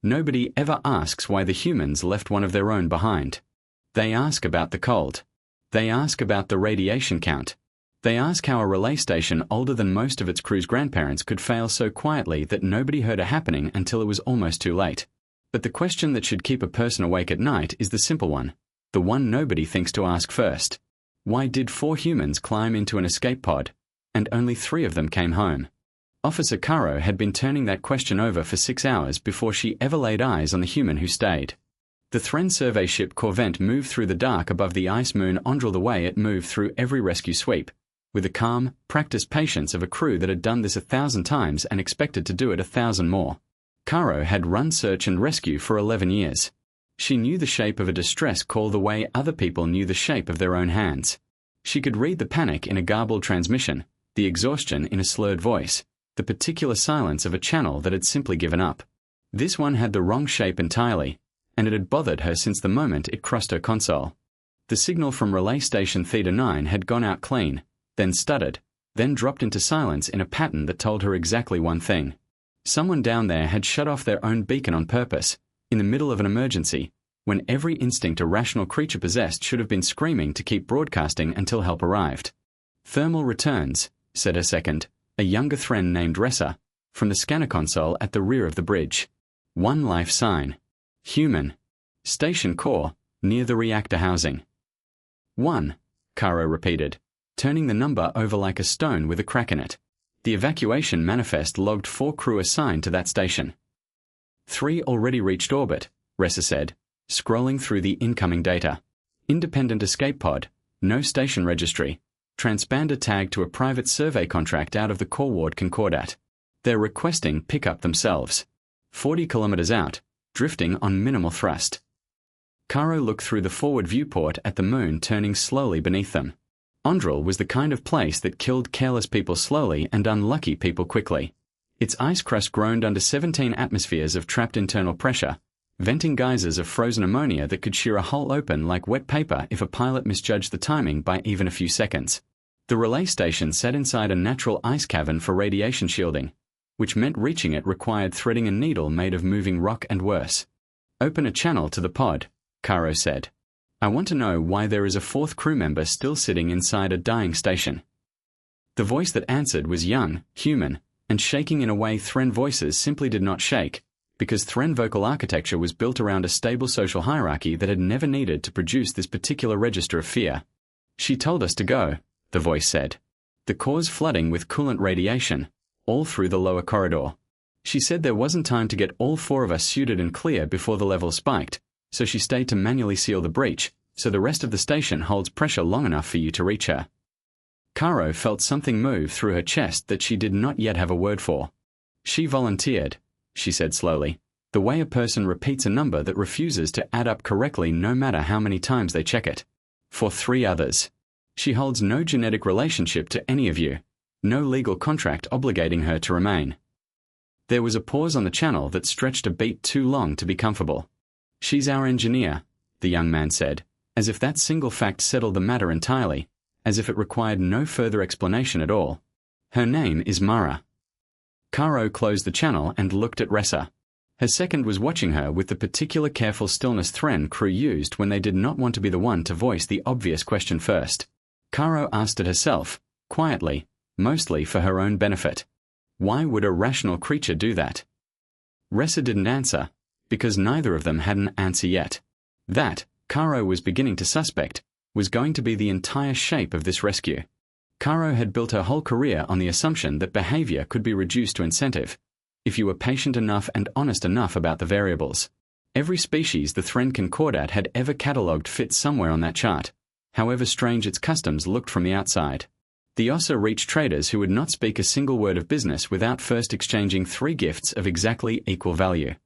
Nobody ever asks why the humans left one of their own behind. They ask about the cold. They ask about the radiation count. They ask how a relay station older than most of its crew's grandparents could fail so quietly that nobody heard it happening until it was almost too late. But the question that should keep a person awake at night is the simple one, the one nobody thinks to ask first. Why did 4 humans climb into an escape pod, and only 3 of them came home? Officer Caro had been turning that question over for 6 hours before she ever laid eyes on the human who stayed. The Thren survey ship Corvent moved through the dark above the ice moon Ondril the way it moved through every rescue sweep, with the calm, practiced patience of a crew that had done this 1,000 times and expected to do it 1,000 more. Caro had run search and rescue for 11 years. She knew the shape of a distress call the way other people knew the shape of their own hands. She could read the panic in a garbled transmission, the exhaustion in a slurred voice, the particular silence of a channel that had simply given up. This one had the wrong shape entirely, and it had bothered her since the moment it crossed her console. The signal from relay station Theta 9 had gone out clean, then stuttered, then dropped into silence in a pattern that told her exactly one thing. Someone down there had shut off their own beacon on purpose, in the middle of an emergency, when every instinct a rational creature possessed should have been screaming to keep broadcasting until help arrived. "Thermal returns," said her second, a younger Thren named Ressa, from the scanner console at the rear of the bridge. "One life sign. Human. Station core, near the reactor housing." "1," Caro repeated, turning the number over like a stone with a crack in it. The evacuation manifest logged 4 crew assigned to that station. 3 already reached orbit, Ressa said, scrolling through the incoming data. Independent escape pod, no station registry, transponder tagged to a private survey contract out of the core ward Concordat. They're requesting pickup themselves. 40 kilometers out, drifting on minimal thrust. Caro looked through the forward viewport at the moon turning slowly beneath them. Ondril was the kind of place that killed careless people slowly and unlucky people quickly. Its ice crust groaned under 17 atmospheres of trapped internal pressure, venting geysers of frozen ammonia that could shear a hole open like wet paper if a pilot misjudged the timing by even a few seconds. The relay station sat inside a natural ice cavern for radiation shielding, which meant reaching it required threading a needle made of moving rock and worse. "Open a channel to the pod," Caro said. "I want to know why there is a 4th crew member still sitting inside a dying station." The voice that answered was young, human, and shaking in a way Thren voices simply did not shake, because Thren vocal architecture was built around a stable social hierarchy that had never needed to produce this particular register of fear. "She told us to go," the voice said. "The core's flooding with coolant radiation, all through the lower corridor. She said there wasn't time to get all 4 of us suited and clear before the level spiked, so she stayed to manually seal the breach, so the rest of the station holds pressure long enough for you to reach her." Caro felt something move through her chest that she did not yet have a word for. "She volunteered," she said slowly, "the way a person repeats a number that refuses to add up correctly no matter how many times they check it. For 3 others. She holds no genetic relationship to any of you, no legal contract obligating her to remain." There was a pause on the channel that stretched a beat too long to be comfortable. "She's our engineer," the young man said, as if that single fact settled the matter entirely, as if it required no further explanation at all. "Her name is Mara." Caro closed the channel and looked at Ressa. Her second was watching her with the particular careful stillness Thren crew used when they did not want to be the one to voice the obvious question first. Caro asked it herself, quietly, mostly for her own benefit. Why would a rational creature do that? Ressa didn't answer, because neither of them had an answer yet. That, Caro was beginning to suspect, was going to be the entire shape of this rescue. Caro had built her whole career on the assumption that behavior could be reduced to incentive, if you were patient enough and honest enough about the variables. Every species the Thren Concordat had ever catalogued fit somewhere on that chart, however strange its customs looked from the outside. The Ossa reached traders who would not speak a single word of business without first exchanging 3 gifts of exactly equal value.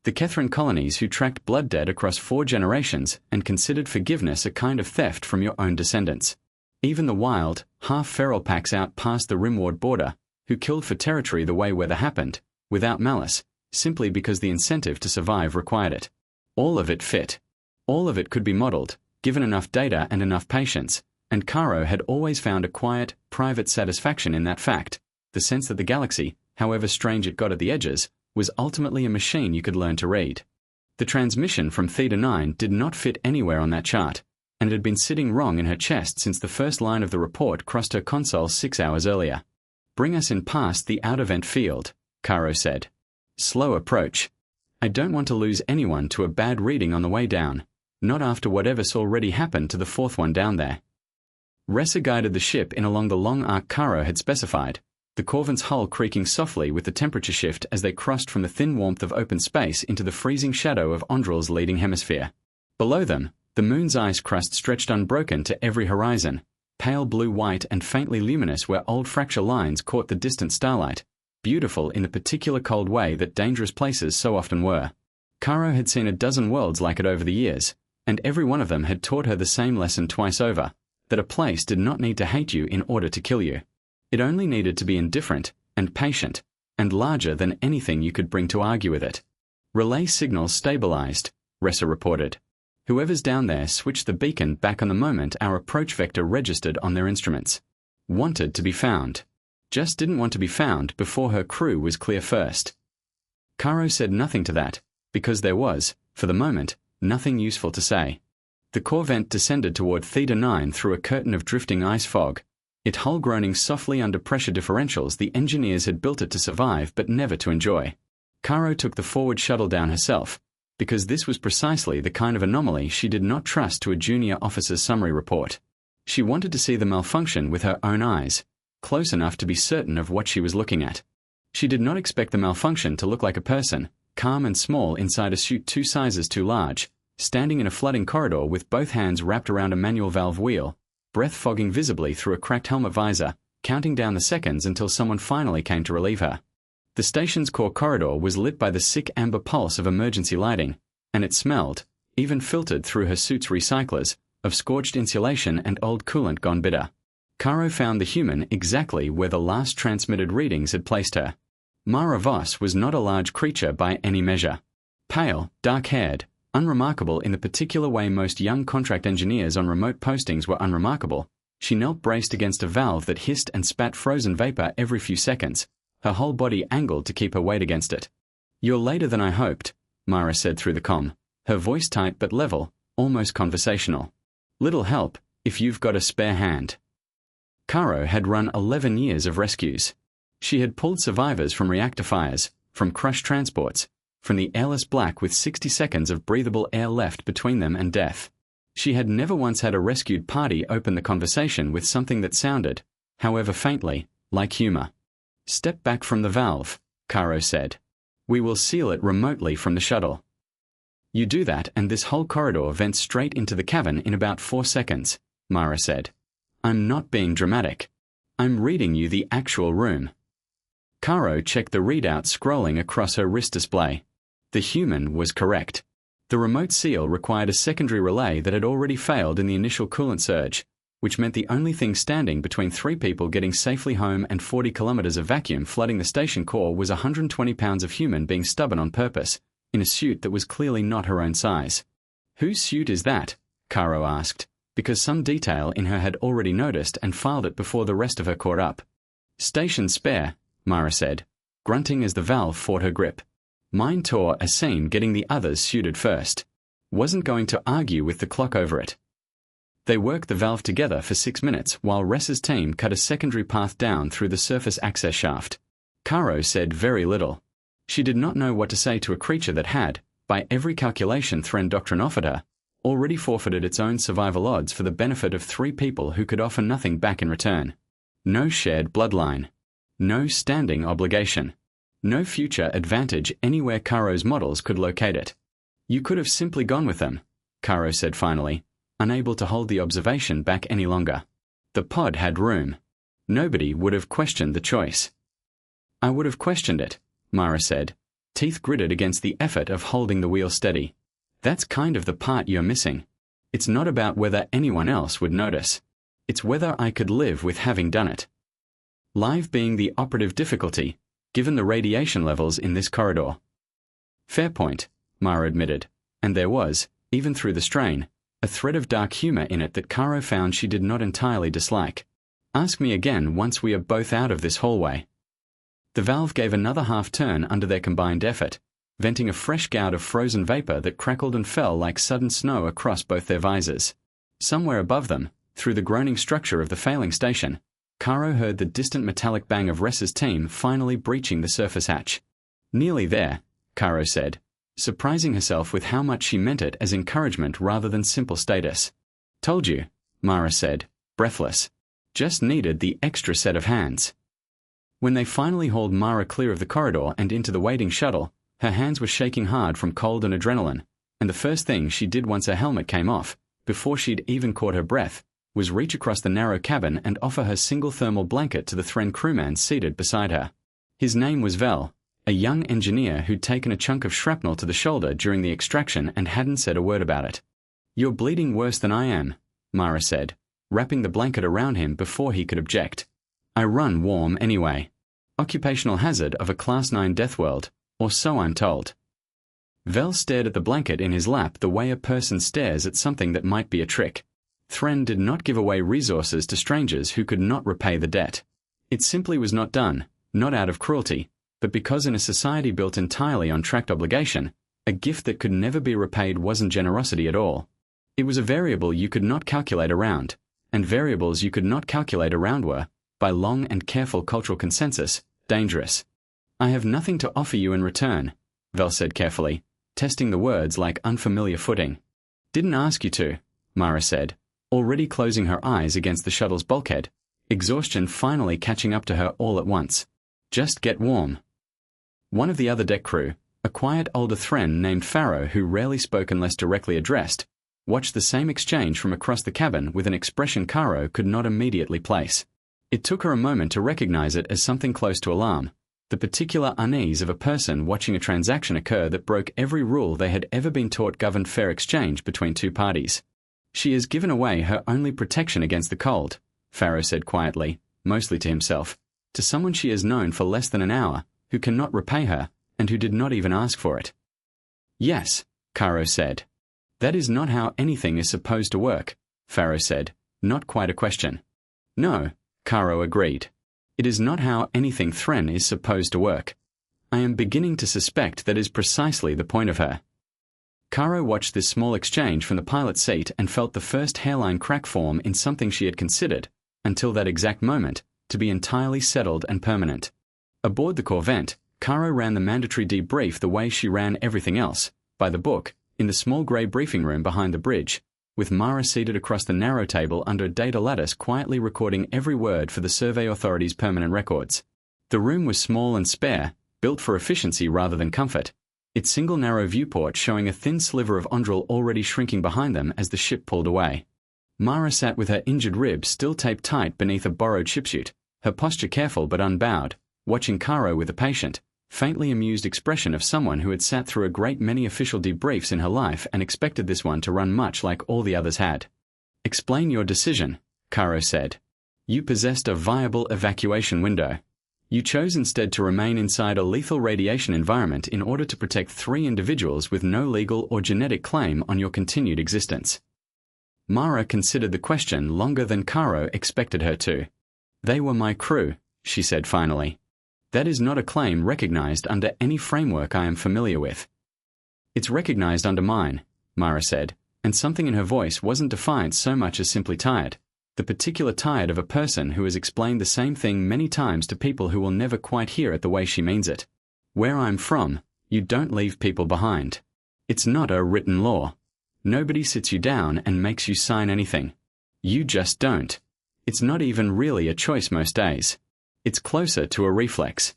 The Kethran colonies who tracked blood debt across 4 generations and considered forgiveness a kind of theft from your own descendants. Even the wild, half-feral packs out past the Rimward border, who killed for territory the way weather happened, without malice, simply because the incentive to survive required it. All of it fit. All of it could be modeled, given enough data and enough patience, and Caro had always found a quiet, private satisfaction in that fact, the sense that the galaxy, however strange it got at the edges, was ultimately a machine you could learn to read. The transmission from Theta 9 did not fit anywhere on that chart, and it had been sitting wrong in her chest since the first line of the report crossed her console 6 hours earlier. "Bring us in past the out-of-vent field," Caro said. "Slow approach. I don't want to lose anyone to a bad reading on the way down, not after whatever's already happened to the fourth one down there." Ressa guided the ship in along the long arc Caro had specified, the Corvin's hull creaking softly with the temperature shift as they crossed from the thin warmth of open space into the freezing shadow of Ondrel's leading hemisphere. Below them, the moon's ice crust stretched unbroken to every horizon, pale blue-white and faintly luminous where old fracture lines caught the distant starlight, beautiful in the particular cold way that dangerous places so often were. Caro had seen a dozen worlds like it over the years, and every one of them had taught her the same lesson twice over, that a place did not need to hate you in order to kill you. It only needed to be indifferent, and patient, and larger than anything you could bring to argue with it. "Relay signals stabilized," Ressa reported. "Whoever's down there switched the beacon back on the moment our approach vector registered on their instruments. Wanted to be found. Just didn't want to be found before her crew was clear first." Caro said nothing to that, because there was, for the moment, nothing useful to say. The Corvent descended toward Theta 9 through a curtain of drifting ice fog, it hull groaning softly under pressure differentials the engineers had built it to survive but never to enjoy. Caro took the forward shuttle down herself, because this was precisely the kind of anomaly she did not trust to a junior officer's summary report. She wanted to see the malfunction with her own eyes, close enough to be certain of what she was looking at. She did not expect the malfunction to look like a person, calm and small inside a suit 2 sizes too large, standing in a flooding corridor with both hands wrapped around a manual valve wheel, breath fogging visibly through a cracked helmet visor, counting down the seconds until someone finally came to relieve her. The station's core corridor was lit by the sick amber pulse of emergency lighting, and it smelled, even filtered through her suit's recyclers, of scorched insulation and old coolant gone bitter. Caro found the human exactly where the last transmitted readings had placed her. Mara Voss was not a large creature by any measure. Pale, dark-haired, unremarkable in the particular way most young contract engineers on remote postings were unremarkable, she knelt braced against a valve that hissed and spat frozen vapor every few seconds, her whole body angled to keep her weight against it. "You're later than I hoped," Mara said through the comm, her voice tight but level, almost conversational. "Little help, if you've got a spare hand." Caro had run 11 years of rescues. She had pulled survivors from reactor fires, from crushed transports, from the airless black with 60 seconds of breathable air left between them and death. She had never once had a rescued party open the conversation with something that sounded, however faintly, like humor. "Step back from the valve," Caro said. "We will seal it remotely from the shuttle." "You do that and this whole corridor vents straight into the cavern in about 4 seconds, Mara said. "I'm not being dramatic. I'm reading you the actual room." Caro checked the readout scrolling across her wrist display. The human was correct. The remote seal required a secondary relay that had already failed in the initial coolant surge, which meant the only thing standing between 3 people getting safely home and 40 kilometers of vacuum flooding the station core was 120 pounds of human being stubborn on purpose, in a suit that was clearly not her own size. "Whose suit is that?" Caro asked, because some detail in her had already noticed and filed it before the rest of her caught up. "Station spare," Mara said, grunting as the valve fought her grip. Mine tore a seam getting the others suited first. Wasn't going to argue with the clock over it. They worked the valve together for 6 minutes while Ressa's team cut a secondary path down through the surface access shaft. Caro said very little. She did not know what to say to a creature that had, by every calculation Thren Doctrine offered her, already forfeited its own survival odds for the benefit of 3 people who could offer nothing back in return. No shared bloodline. No standing obligation. No future advantage anywhere Caro's models could locate it. "You could have simply gone with them," Caro said finally, unable to hold the observation back any longer. "The pod had room. Nobody would have questioned the choice." "I would have questioned it," Mara said, teeth gritted against the effort of holding the wheel steady. "That's kind of the part you're missing. It's not about whether anyone else would notice. It's whether I could live with having done it. Live being the operative difficulty, given the radiation levels in this corridor." "Fair point," Mara admitted, and there was, even through the strain, a thread of dark humor in it that Caro found she did not entirely dislike. "Ask me again once we are both out of this hallway." The valve gave another half-turn under their combined effort, venting a fresh gout of frozen vapor that crackled and fell like sudden snow across both their visors. Somewhere above them, through the groaning structure of the failing station, Caro heard the distant metallic bang of Ressa's team finally breaching the surface hatch. "Nearly there," Caro said, surprising herself with how much she meant it as encouragement rather than simple status. "Told you," Mara said, breathless. "Just needed the extra set of hands." When they finally hauled Mara clear of the corridor and into the waiting shuttle, her hands were shaking hard from cold and adrenaline, and the first thing she did once her helmet came off, before she'd even caught her breath, was reach across the narrow cabin and offer her single thermal blanket to the Thren crewman seated beside her. His name was Vel, a young engineer who'd taken a chunk of shrapnel to the shoulder during the extraction and hadn't said a word about it. "You're bleeding worse than I am," Mara said, wrapping the blanket around him before he could object. "I run warm anyway. Occupational hazard of a Class 9 death world, or so I'm told." Vel stared at the blanket in his lap the way a person stares at something that might be a trick. Thren did not give away resources to strangers who could not repay the debt. It simply was not done, not out of cruelty, but because in a society built entirely on tracked obligation, a gift that could never be repaid wasn't generosity at all. It was a variable you could not calculate around, and variables you could not calculate around were, by long and careful cultural consensus, dangerous. "I have nothing to offer you in return," Vel said carefully, testing the words like unfamiliar footing. "Didn't ask you to," Mara said, already closing her eyes against the shuttle's bulkhead, exhaustion finally catching up to her all at once. "Just get warm." One of the other deck crew, a quiet older Thren named Pharaoh who rarely spoke unless directly addressed, watched the same exchange from across the cabin with an expression Caro could not immediately place. It took her a moment to recognize it as something close to alarm, the particular unease of a person watching a transaction occur that broke every rule they had ever been taught governed fair exchange between two parties. "She has given away her only protection against the cold," Pharaoh said quietly, mostly to himself, "to someone she has known for less than an hour, who cannot repay her, and who did not even ask for it." "Yes," Caro said. "That is not how anything is supposed to work," Pharaoh said, not quite a question. "No," Caro agreed. "It is not how anything Thren is supposed to work. I am beginning to suspect that is precisely the point of her." Caro watched this small exchange from the pilot's seat and felt the first hairline crack form in something she had considered, until that exact moment, to be entirely settled and permanent. Aboard the Corvette, Caro ran the mandatory debrief the way she ran everything else, by the book, in the small grey briefing room behind the bridge, with Mara seated across the narrow table under a data lattice quietly recording every word for the Survey Authority's permanent records. The room was small and spare, built for efficiency rather than comfort, its single narrow viewport showing a thin sliver of Ondrel already shrinking behind them as the ship pulled away. Mara sat with her injured ribs still taped tight beneath a borrowed shipsuit, her posture careful but unbowed, watching Caro with a patient, faintly amused expression of someone who had sat through a great many official debriefs in her life and expected this one to run much like all the others had. "Explain your decision," Caro said. "You possessed a viable evacuation window. You chose instead to remain inside a lethal radiation environment in order to protect 3 individuals with no legal or genetic claim on your continued existence." Mara considered the question longer than Caro expected her to. "They were my crew," she said finally. "That is not a claim recognized under any framework I am familiar with." "It's recognized under mine," Mara said, and something in her voice wasn't defiant so much as simply tired. The particular tired of a person who has explained the same thing many times to people who will never quite hear it the way she means it. "Where I'm from, you don't leave people behind. It's not a written law. Nobody sits you down and makes you sign anything. You just don't. It's not even really a choice most days. It's closer to a reflex."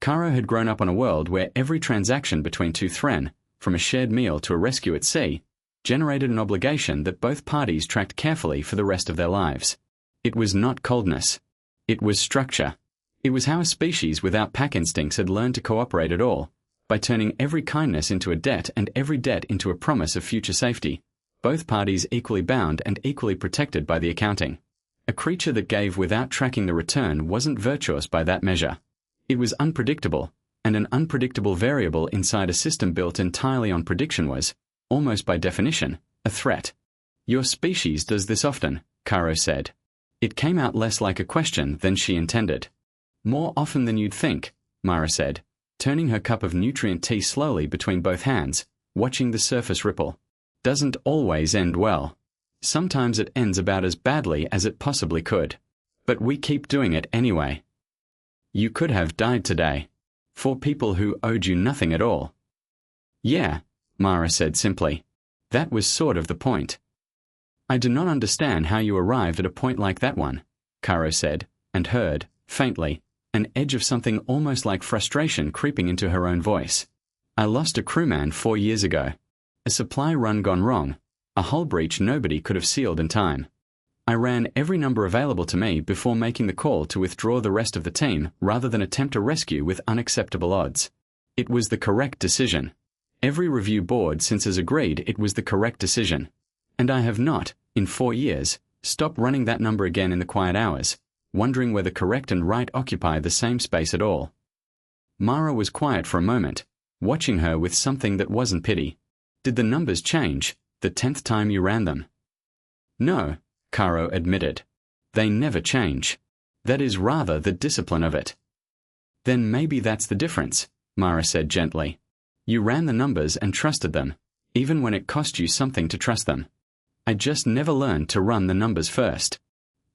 Caro had grown up on a world where every transaction between two Thren, from a shared meal to a rescue at sea, generated an obligation that both parties tracked carefully for the rest of their lives. It was not coldness. It was structure. It was how a species without pack instincts had learned to cooperate at all, by turning every kindness into a debt and every debt into a promise of future safety, both parties equally bound and equally protected by the accounting. A creature that gave without tracking the return wasn't virtuous by that measure. It was unpredictable, and an unpredictable variable inside a system built entirely on prediction was, almost by definition, a threat. "Your species does this often," Caro said. It came out less like a question than she intended. More often than you'd think, Mara said, turning her cup of nutrient tea slowly between both hands, watching the surface ripple. Doesn't always end well. Sometimes it ends about as badly as it possibly could. But we keep doing it anyway. You could have died today. For people who owed you nothing at all. Yeah, Mara said simply. That was sort of the point. I do not understand how you arrived at a point like that one, Caro said, and heard, faintly, an edge of something almost like frustration creeping into her own voice. I lost a crewman 4 years ago. A supply run gone wrong. A hull breach nobody could have sealed in time. I ran every number available to me before making the call to withdraw the rest of the team rather than attempt a rescue with unacceptable odds. It was the correct decision. Every review board since has agreed it was the correct decision. And I have not, in 4 years, stopped running that number again in the quiet hours, wondering whether correct and right occupy the same space at all. Mara was quiet for a moment, watching her with something that wasn't pity. Did the numbers change, the 10th time you ran them? No, Caro admitted. They never change. That is rather the discipline of it. Then maybe that's the difference, Mara said gently. You ran the numbers and trusted them, even when it cost you something to trust them. I just never learned to run the numbers first.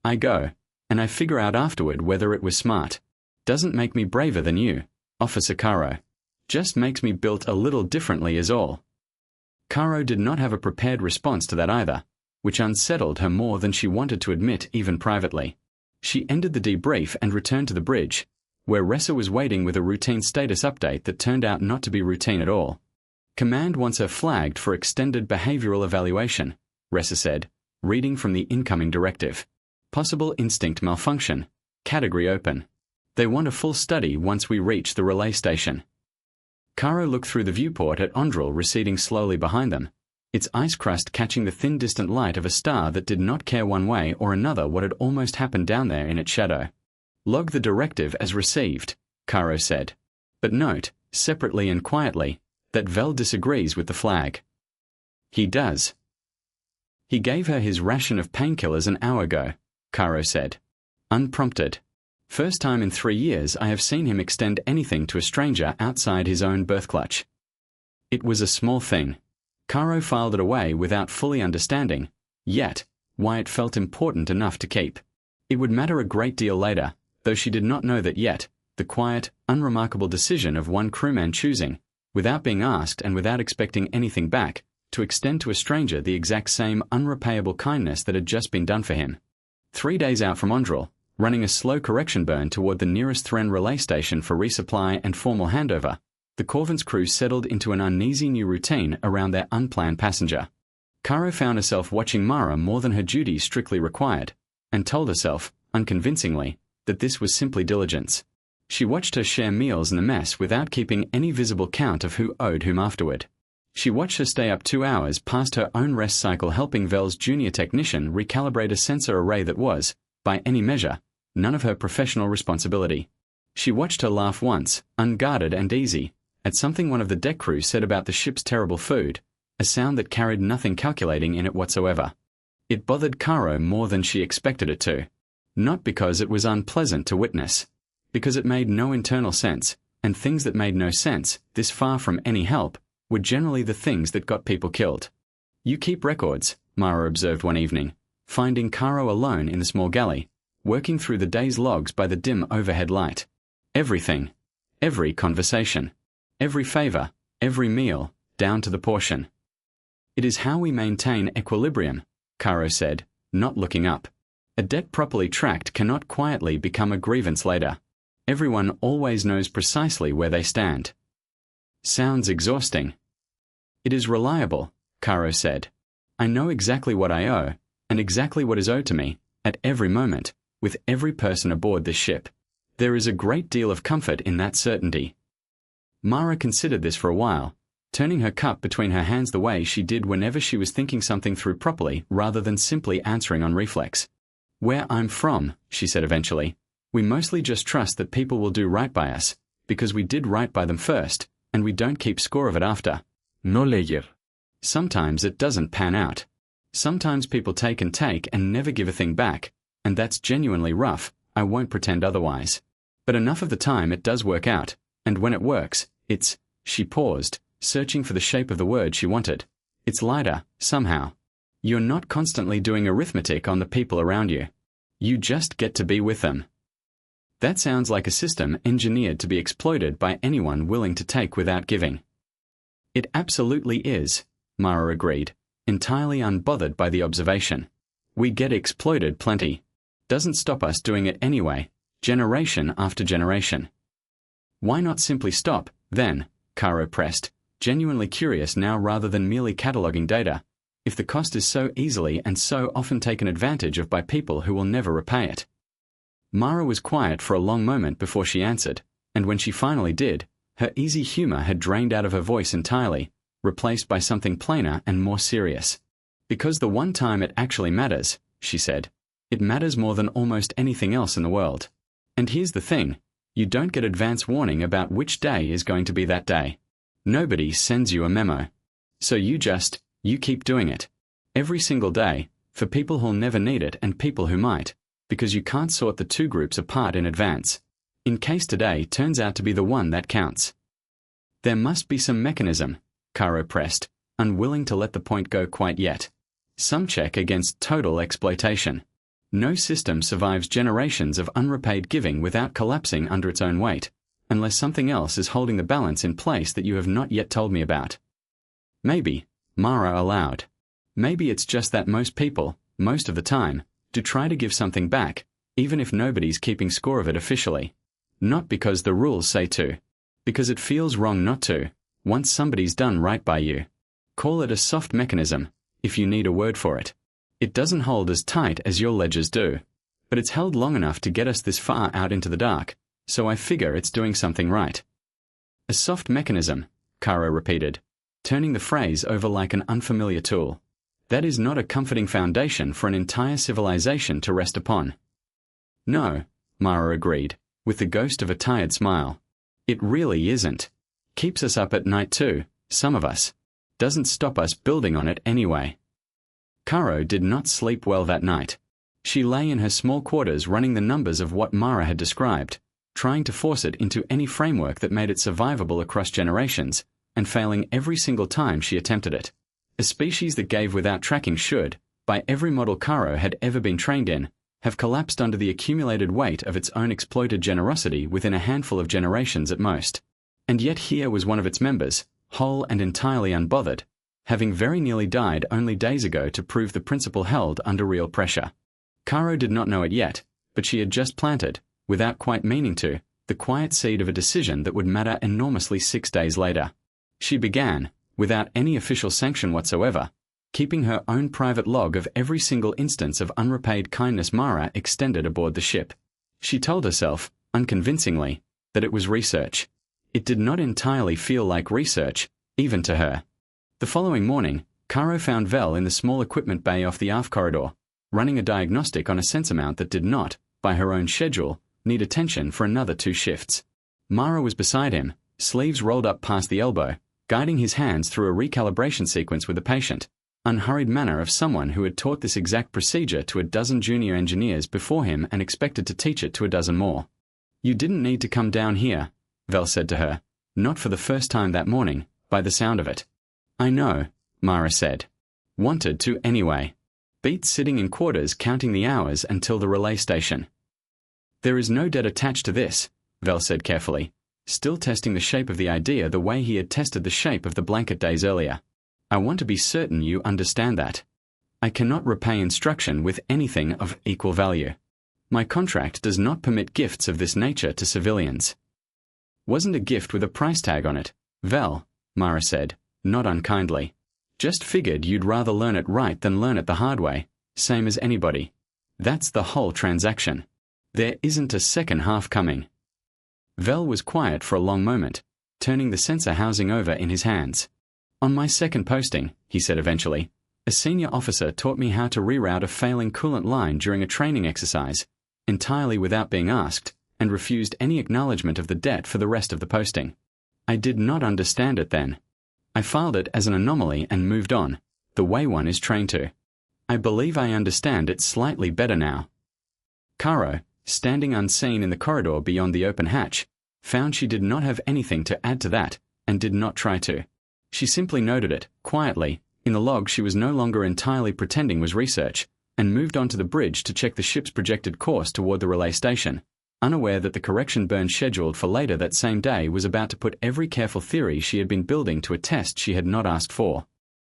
I go, and I figure out afterward whether it was smart. Doesn't make me braver than you, Officer Caro. Just makes me built a little differently is all. Caro did not have a prepared response to that either, which unsettled her more than she wanted to admit even privately. She ended the debrief and returned to the bridge, where Ressa was waiting with a routine status update that turned out not to be routine at all. Command wants her flagged for extended behavioral evaluation, Ressa said, reading from the incoming directive. Possible instinct malfunction. Category open. They want a full study once we reach the relay station. Caro looked through the viewport at Ondril receding slowly behind them, its ice crust catching the thin distant light of a star that did not care one way or another what had almost happened down there in its shadow. Log the directive as received, Caro said. But note, separately and quietly, that Vel disagrees with the flag. He does. He gave her his ration of painkillers an hour ago, Caro said. Unprompted. First time in 3 years I have seen him extend anything to a stranger outside his own birth clutch. It was a small thing. Caro filed it away without fully understanding, yet, why it felt important enough to keep. It would matter a great deal later, though she did not know that yet, the quiet, unremarkable decision of one crewman choosing, without being asked and without expecting anything back, to extend to a stranger the exact same unrepayable kindness that had just been done for him. 3 days out from Ondril, running a slow correction burn toward the nearest Thren relay station for resupply and formal handover, the Corvin's crew settled into an uneasy new routine around their unplanned passenger. Caro found herself watching Mara more than her duties strictly required, and told herself, unconvincingly, that this was simply diligence. She watched her share meals in the mess without keeping any visible count of who owed whom afterward. She watched her stay up 2 hours past her own rest cycle helping Vel's junior technician recalibrate a sensor array that was, by any measure, none of her professional responsibility. She watched her laugh once, unguarded and easy, at something one of the deck crew said about the ship's terrible food, a sound that carried nothing calculating in it whatsoever. It bothered Caro more than she expected it to. Not because it was unpleasant to witness, because it made no internal sense, and things that made no sense, this far from any help, were generally the things that got people killed. You keep records, Mara observed one evening, finding Caro alone in the small galley, working through the day's logs by the dim overhead light. Everything. Every conversation. Every favor. Every meal, down to the portion. It is how we maintain equilibrium, Caro said, not looking up. A debt properly tracked cannot quietly become a grievance later. Everyone always knows precisely where they stand. Sounds exhausting. It is reliable, Caro said. I know exactly what I owe, and exactly what is owed to me, at every moment, with every person aboard this ship. There is a great deal of comfort in that certainty. Mara considered this for a while, turning her cup between her hands the way she did whenever she was thinking something through properly rather than simply answering on reflex. Where I'm from, she said eventually, we mostly just trust that people will do right by us, because we did right by them first, and we don't keep score of it after. No layer. Sometimes it doesn't pan out. Sometimes people take and never give a thing back, and that's genuinely rough, I won't pretend otherwise. But enough of the time it does work out, and when it works, it's, she paused, searching for the shape of the word she wanted. It's lighter, somehow. You're not constantly doing arithmetic on the people around you. You just get to be with them. That sounds like a system engineered to be exploited by anyone willing to take without giving. It absolutely is, Mara agreed, entirely unbothered by the observation. We get exploited plenty. Doesn't stop us doing it anyway, generation after generation. Why not simply stop, then? Caro pressed, genuinely curious now rather than merely cataloguing data, if the cost is so easily and so often taken advantage of by people who will never repay it. Mara was quiet for a long moment before she answered, and when she finally did, her easy humor had drained out of her voice entirely, replaced by something plainer and more serious. Because the one time it actually matters, she said, it matters more than almost anything else in the world. And here's the thing, you don't get advance warning about which day is going to be that day. Nobody sends you a memo. So you keep doing it. Every single day, for people who'll never need it and people who might, because you can't sort the two groups apart in advance. In case today turns out to be the one that counts. There must be some mechanism, Caro pressed, unwilling to let the point go quite yet. Some check against total exploitation. No system survives generations of unrepaid giving without collapsing under its own weight, unless something else is holding the balance in place that you have not yet told me about. Maybe, Mara allowed. Maybe it's just that most people, most of the time, do try to give something back, even if nobody's keeping score of it officially. Not because the rules say to. Because it feels wrong not to, once somebody's done right by you. Call it a soft mechanism, if you need a word for it. It doesn't hold as tight as your ledgers do, but it's held long enough to get us this far out into the dark, so I figure it's doing something right. A soft mechanism, Caro repeated, turning the phrase over like an unfamiliar tool. That is not a comforting foundation for an entire civilization to rest upon. No, Mara agreed, with the ghost of a tired smile. It really isn't. Keeps us up at night too, some of us. Doesn't stop us building on it anyway. Caro did not sleep well that night. She lay in her small quarters running the numbers of what Mara had described, trying to force it into any framework that made it survivable across generations, and failing every single time she attempted it. A species that gave without tracking should, by every model Caro had ever been trained in, have collapsed under the accumulated weight of its own exploited generosity within a handful of generations at most. And yet here was one of its members, whole and entirely unbothered, having very nearly died only days ago to prove the principle held under real pressure. Caro did not know it yet, but she had just planted, without quite meaning to, the quiet seed of a decision that would matter enormously 6 days later. She began, without any official sanction whatsoever, keeping her own private log of every single instance of unrepaid kindness Mara extended aboard the ship. She told herself, unconvincingly, that it was research. It did not entirely feel like research, even to her. The following morning, Caro found Vel in the small equipment bay off the aft corridor, running a diagnostic on a sensor mount that did not, by her own schedule, need attention for another 2 shifts. Mara was beside him, sleeves rolled up past the elbow, guiding his hands through a recalibration sequence with the patient, unhurried manner of someone who had taught this exact procedure to a dozen junior engineers before him and expected to teach it to a dozen more. You didn't need to come down here, Vel said to her, not for the first time that morning, by the sound of it. I know, Mara said. Wanted to anyway. Beat sitting in quarters counting the hours until the relay station. There is no debt attached to this, Vel said carefully, still testing the shape of the idea the way he had tested the shape of the blanket days earlier. I want to be certain you understand that. I cannot repay instruction with anything of equal value. My contract does not permit gifts of this nature to civilians. Wasn't a gift with a price tag on it, Vel, Mara said, not unkindly. Just figured you'd rather learn it right than learn it the hard way, same as anybody. That's the whole transaction. There isn't a second half coming. Vel was quiet for a long moment, turning the sensor housing over in his hands. On my second posting, he said eventually, a senior officer taught me how to reroute a failing coolant line during a training exercise, entirely without being asked, and refused any acknowledgement of the debt for the rest of the posting. I did not understand it then. I filed it as an anomaly and moved on, the way one is trained to. I believe I understand it slightly better now. Caro, standing unseen in the corridor beyond the open hatch, found she did not have anything to add to that, and did not try to. She simply noted it, quietly, in the log she was no longer entirely pretending was research, and moved on to the bridge to check the ship's projected course toward the relay station, unaware that the correction burn scheduled for later that same day was about to put every careful theory she had been building to a test she had not asked for.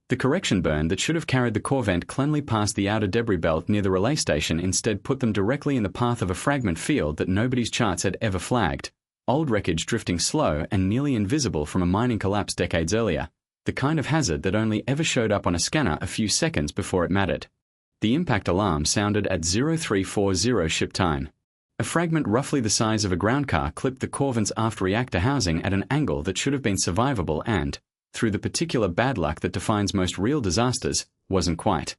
The correction burn that should have carried the corvette cleanly past the outer debris belt near the relay station instead put them directly in the path of a fragment field that nobody's charts had ever flagged, old wreckage drifting slow and nearly invisible from a mining collapse decades earlier, the kind of hazard that only ever showed up on a scanner a few seconds before it mattered. The impact alarm sounded at 0340 ship time. A fragment roughly the size of a ground car clipped the corvette's aft reactor housing at an angle that should have been survivable and, through the particular bad luck that defines most real disasters, wasn't quite.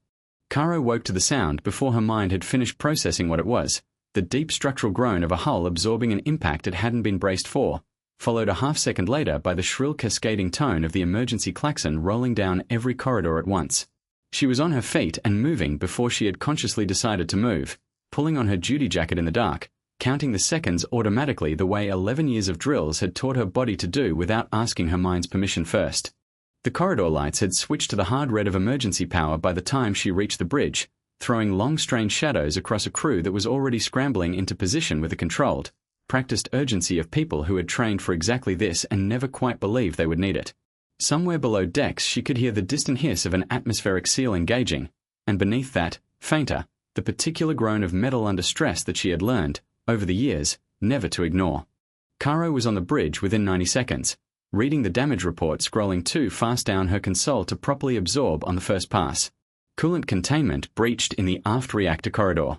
Karo woke to the sound before her mind had finished processing what it was, the deep structural groan of a hull absorbing an impact it hadn't been braced for, followed a half-second later by the shrill cascading tone of the emergency klaxon rolling down every corridor at once. She was on her feet and moving before she had consciously decided to move, pulling on her duty jacket in the dark, counting the seconds automatically the way 11 years of drills had taught her body to do without asking her mind's permission first. The corridor lights had switched to the hard red of emergency power by the time she reached the bridge, throwing long strange shadows across a crew that was already scrambling into position with a controlled, practiced urgency of people who had trained for exactly this and never quite believed they would need it. Somewhere below decks she could hear the distant hiss of an atmospheric seal engaging, and beneath that, fainter, the particular groan of metal under stress that she had learned, over the years, never to ignore. Karo was on the bridge within 90 seconds, reading the damage report scrolling too fast down her console to properly absorb on the first pass. Coolant containment breached in the aft reactor corridor.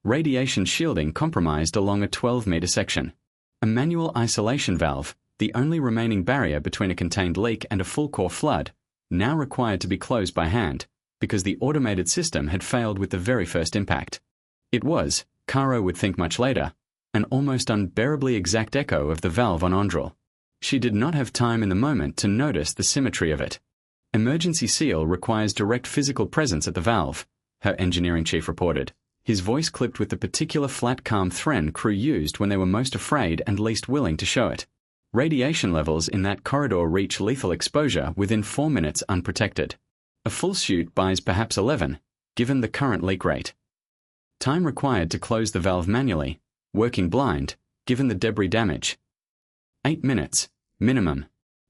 Radiation shielding compromised along a 12-meter section. A manual isolation valve, the only remaining barrier between a contained leak and a full-core flood, now required to be closed by hand, because the automated system had failed with the very first impact. It was, Karo would think much later, an almost unbearably exact echo of the valve on Andril. She did not have time in the moment to notice the symmetry of it. Emergency seal requires direct physical presence at the valve, her engineering chief reported, his voice clipped with the particular flat calm Thren crew used when they were most afraid and least willing to show it. Radiation levels in that corridor reach lethal exposure within 4 minutes unprotected. A full suit buys perhaps 11, given the current leak rate. Time required to close the valve manually, working blind, given the debris damage. 8 minutes, minimum.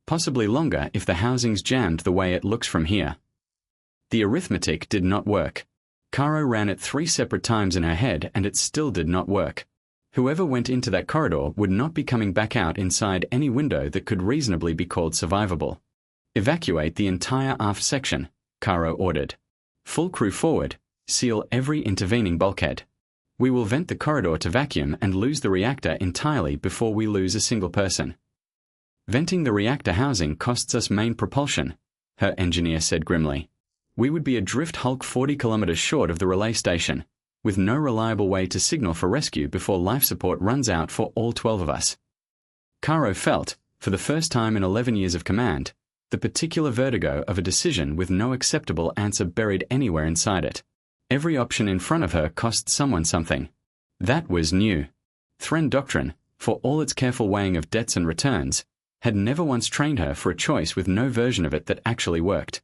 Possibly longer if the housing's jammed the way it looks from here. The arithmetic did not work. Karo ran it 3 separate times in her head and it still did not work. Whoever went into that corridor would not be coming back out inside any window that could reasonably be called survivable. Evacuate the entire aft section, Karo ordered. Full crew forward, seal every intervening bulkhead. We will vent the corridor to vacuum and lose the reactor entirely before we lose a single person. Venting the reactor housing costs us main propulsion, her engineer said grimly. We would be adrift hulk 40 kilometers short of the relay station, with no reliable way to signal for rescue before life support runs out for all 12 of us. Karo felt, for the first time in 11 years of command, the particular vertigo of a decision with no acceptable answer buried anywhere inside it. Every option in front of her cost someone something. That was new. Thren doctrine, for all its careful weighing of debts and returns, had never once trained her for a choice with no version of it that actually worked.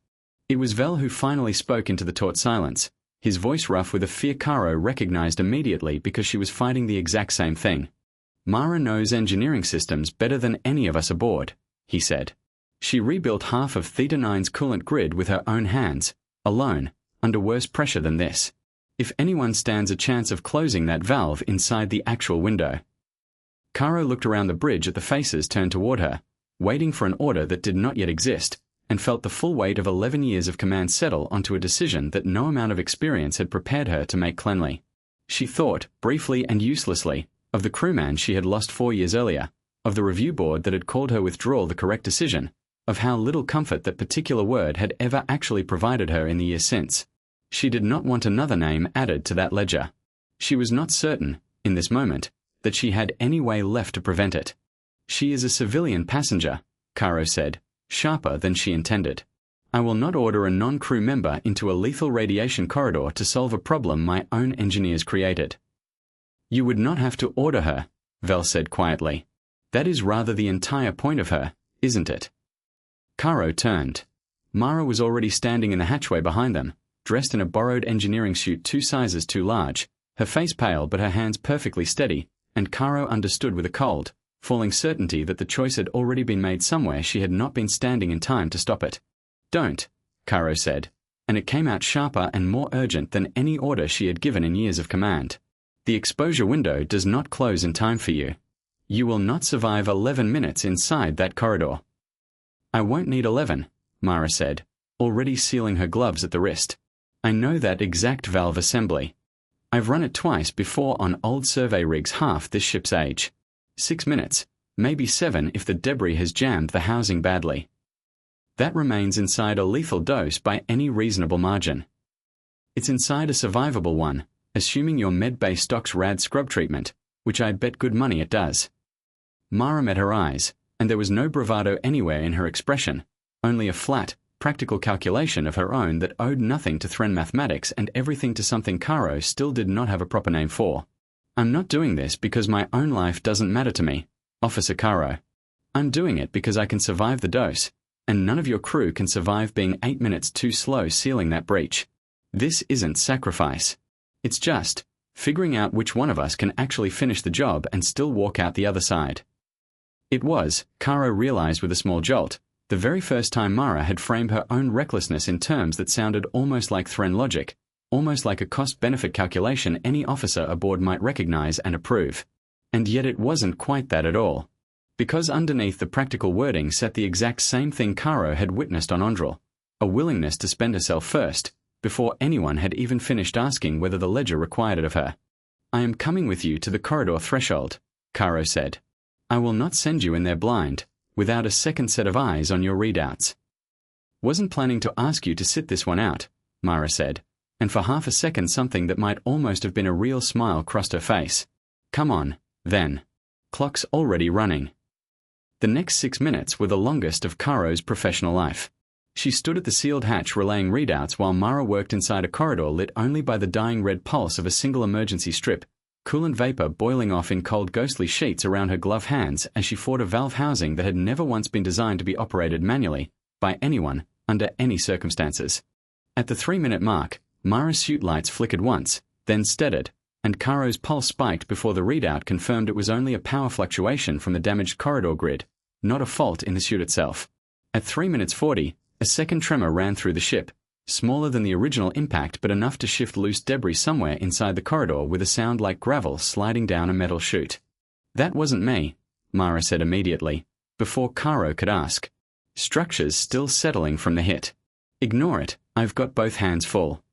It was Vel who finally spoke into the taut silence, his voice rough with a fear Karo recognized immediately because she was fighting the exact same thing. Mara knows engineering systems better than any of us aboard, he said. She rebuilt half of Theta 9's coolant grid with her own hands, alone, under worse pressure than this. If anyone stands a chance of closing that valve inside the actual window. Karo looked around the bridge at the faces turned toward her, waiting for an order that did not yet exist, and felt the full weight of 11 years of command settle onto a decision that no amount of experience had prepared her to make cleanly. She thought, briefly and uselessly, of the crewman she had lost 4 years earlier, of the review board that had called her withdrawal the correct decision, of how little comfort that particular word had ever actually provided her in the years since. She did not want another name added to that ledger. She was not certain, in this moment, that she had any way left to prevent it. She is a civilian passenger, Karo said, sharper than she intended. I will not order a non-crew member into a lethal radiation corridor to solve a problem my own engineers created. You would not have to order her, Vel said quietly. That is rather the entire point of her, isn't it? Caro turned. Mara was already standing in the hatchway behind them, dressed in a borrowed engineering suit 2 sizes too large, her face pale but her hands perfectly steady, and Caro understood with a cold, falling certainty that the choice had already been made somewhere she had not been standing in time to stop it. Don't, Caro said, and it came out sharper and more urgent than any order she had given in years of command. The exposure window does not close in time for you. You will not survive 11 minutes inside that corridor. I won't need 11, Mara said, already sealing her gloves at the wrist. I know that exact valve assembly. I've run it twice before on old survey rigs half this ship's age. 6 minutes, maybe 7 if the debris has jammed the housing badly. That remains inside a lethal dose by any reasonable margin. It's inside a survivable one, assuming your medbay stocks rad scrub treatment, which I'd bet good money it does. Mara met her eyes, and there was no bravado anywhere in her expression, only a flat, practical calculation of her own that owed nothing to Thren mathematics and everything to something Caro still did not have a proper name for. I'm not doing this because my own life doesn't matter to me, Officer Caro. I'm doing it because I can survive the dose, and none of your crew can survive being 8 minutes too slow sealing that breach. This isn't sacrifice. It's just figuring out which one of us can actually finish the job and still walk out the other side. It was, Caro realized with a small jolt, the very first time Mara had framed her own recklessness in terms that sounded almost like Thren logic, almost like a cost-benefit calculation any officer aboard might recognize and approve. And yet it wasn't quite that at all. Because underneath the practical wording sat the exact same thing Caro had witnessed on Ondril, a willingness to spend herself first, before anyone had even finished asking whether the ledger required it of her. I am coming with you to the corridor threshold, Caro said. I will not send you in there blind, without a second set of eyes on your readouts. Wasn't planning to ask you to sit this one out, Mara said, and for half a second something that might almost have been a real smile crossed her face. Come on, then. Clock's already running. The next 6 minutes were the longest of Caro's professional life. She stood at the sealed hatch relaying readouts while Mara worked inside a corridor lit only by the dying red pulse of a single emergency strip, coolant vapor boiling off in cold ghostly sheets around her gloved hands as she fought a valve housing that had never once been designed to be operated manually, by anyone, under any circumstances. At the 3-minute mark, Mara's suit lights flickered once, then steadied, and Caro's pulse spiked before the readout confirmed it was only a power fluctuation from the damaged corridor grid, not a fault in the suit itself. At 3 minutes 40, a second tremor ran through the ship, smaller than the original impact but enough to shift loose debris somewhere inside the corridor with a sound like gravel sliding down a metal chute. That wasn't me, Mara said immediately, before Caro could ask. Structures still settling from the hit. Ignore it, I've got both hands full.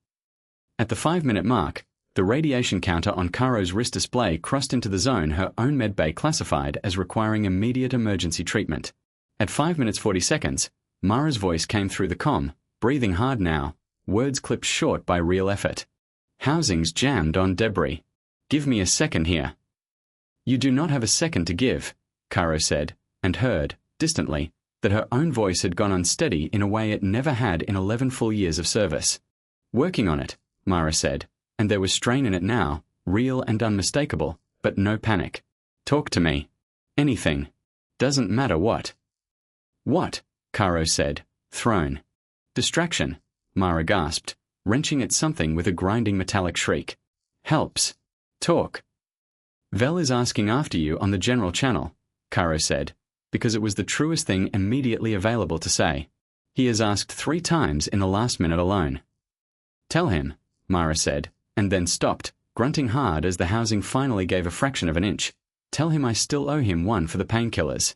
At the 5-minute mark, the radiation counter on Caro's wrist display crossed into the zone her own medbay classified as requiring immediate emergency treatment. At 5 minutes 40 seconds, Mara's voice came through the comm, breathing hard now, words clipped short by real effort. Housings jammed on debris. Give me a second here. You do not have a second to give, Caro said, and heard, distantly, that her own voice had gone unsteady in a way it never had in 11 full years of service. Working on it, Mara said, and there was strain in it now, real and unmistakable, but no panic. Talk to me. Anything. Doesn't matter what. What? Caro said, thrown. Distraction, Mara gasped, wrenching at something with a grinding metallic shriek. Helps. Talk. Vel is asking after you on the general channel, Caro said, because it was the truest thing immediately available to say. He has asked 3 times in the last minute alone. Tell him, Mara said, and then stopped, grunting hard as the housing finally gave a fraction of an inch. Tell him I still owe him one for the painkillers.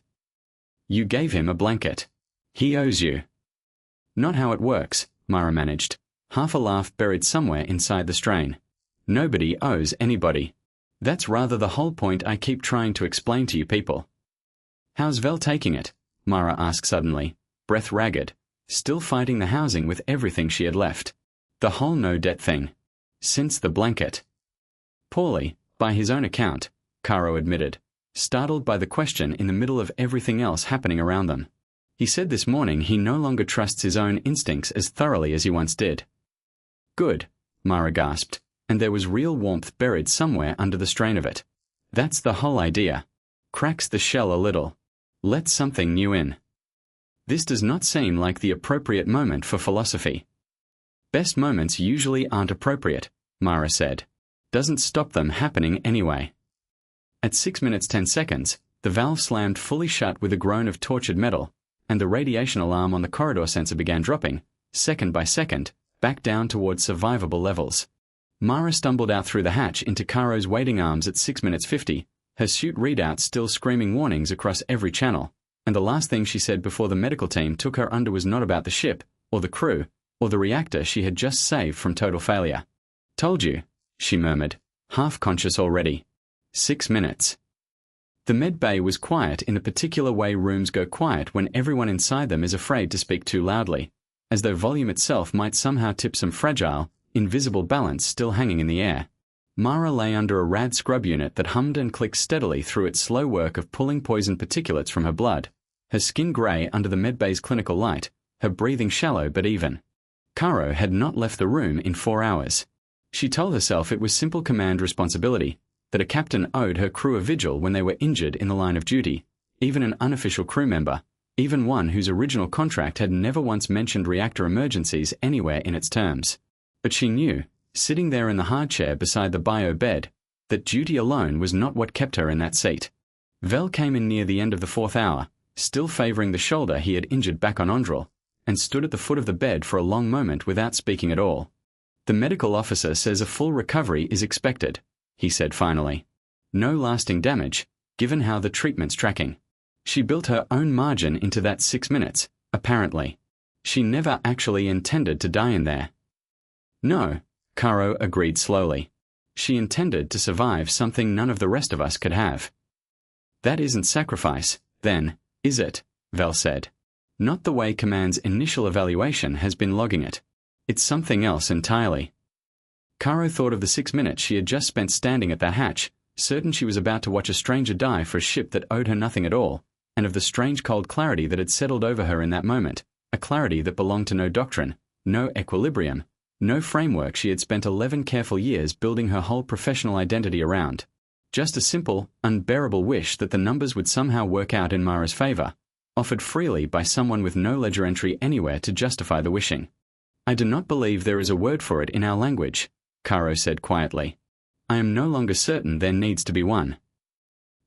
You gave him a blanket. He owes you. Not how it works, Mara managed, half a laugh buried somewhere inside the strain. Nobody owes anybody. That's rather the whole point I keep trying to explain to you people. How's Vel taking it? Mara asked suddenly, breath ragged, still fighting the housing with everything she had left. The whole no-debt thing. Since the blanket. Poorly, by his own account, Caro admitted, startled by the question in the middle of everything else happening around them. He said this morning he no longer trusts his own instincts as thoroughly as he once did. Good, Mara gasped, and there was real warmth buried somewhere under the strain of it. That's the whole idea. Cracks the shell a little. Let something new in. This does not seem like the appropriate moment for philosophy. Best moments usually aren't appropriate, Mara said. Doesn't stop them happening anyway. At 6 minutes 10 seconds, the valve slammed fully shut with a groan of tortured metal, and the radiation alarm on the corridor sensor began dropping, second by second, back down towards survivable levels. Mara stumbled out through the hatch into Caro's waiting arms at 6 minutes 50, her suit readout still screaming warnings across every channel, and the last thing she said before the medical team took her under was not about the ship, or the crew, or the reactor she had just saved from total failure. Told you, she murmured, half conscious already. 6 minutes. The med bay was quiet in the particular way rooms go quiet when everyone inside them is afraid to speak too loudly, as though volume itself might somehow tip some fragile, invisible balance still hanging in the air. Mara lay under a rad scrub unit that hummed and clicked steadily through its slow work of pulling poison particulates from her blood, her skin grey under the medbay's clinical light, her breathing shallow but even. Caro had not left the room in 4 hours. She told herself it was simple command responsibility, that a captain owed her crew a vigil when they were injured in the line of duty, even an unofficial crew member, even one whose original contract had never once mentioned reactor emergencies anywhere in its terms. But she knew, sitting there in the hard chair beside the bio bed, that duty alone was not what kept her in that seat. Vel came in near the end of the 4th hour, still favouring the shoulder he had injured back on Ondrel, and stood at the foot of the bed for a long moment without speaking at all. The medical officer says a full recovery is expected, he said finally. No lasting damage, given how the treatment's tracking. She built her own margin into that 6 minutes, apparently. She never actually intended to die in there. No, Caro agreed slowly. She intended to survive something none of the rest of us could have. That isn't sacrifice, then, is it? Vel said. Not the way Command's initial evaluation has been logging it. It's something else entirely. Caro thought of the 6 minutes she had just spent standing at that hatch, certain she was about to watch a stranger die for a ship that owed her nothing at all, and of the strange cold clarity that had settled over her in that moment, a clarity that belonged to no doctrine, no equilibrium, no framework she had spent 11 careful years building her whole professional identity around. Just a simple, unbearable wish that the numbers would somehow work out in Mara's favour, offered freely by someone with no ledger entry anywhere to justify the wishing. I do not believe there is a word for it in our language, Caro said quietly. I am no longer certain there needs to be one.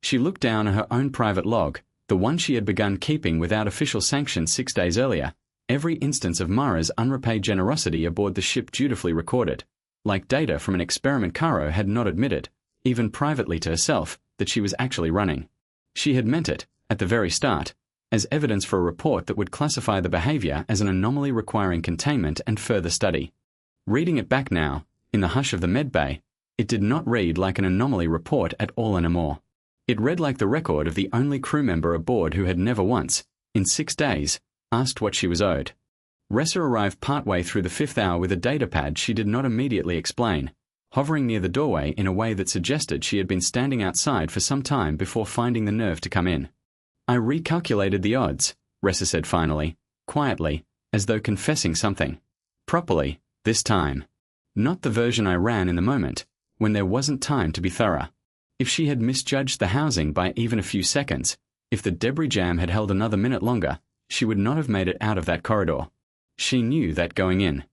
She looked down at her own private log, the one she had begun keeping without official sanction 6 days earlier, every instance of Mara's unrepaid generosity aboard the ship dutifully recorded, like data from an experiment Caro had not admitted, even privately to herself, that she was actually running. She had meant it, at the very start, as evidence for a report that would classify the behaviour as an anomaly requiring containment and further study. Reading it back now, in the hush of the med bay, it did not read like an anomaly report at all anymore. It read like the record of the only crew member aboard who had never once, in 6 days, asked what she was owed. Ressa arrived partway through the 5th hour with a datapad she did not immediately explain, hovering near the doorway in a way that suggested she had been standing outside for some time before finding the nerve to come in. I recalculated the odds, Ressa said finally, quietly, as though confessing something. Properly, this time. Not the version I ran in the moment, when there wasn't time to be thorough. If she had misjudged the housing by even a few seconds, if the debris jam had held another minute longer, she would not have made it out of that corridor. She knew that going in.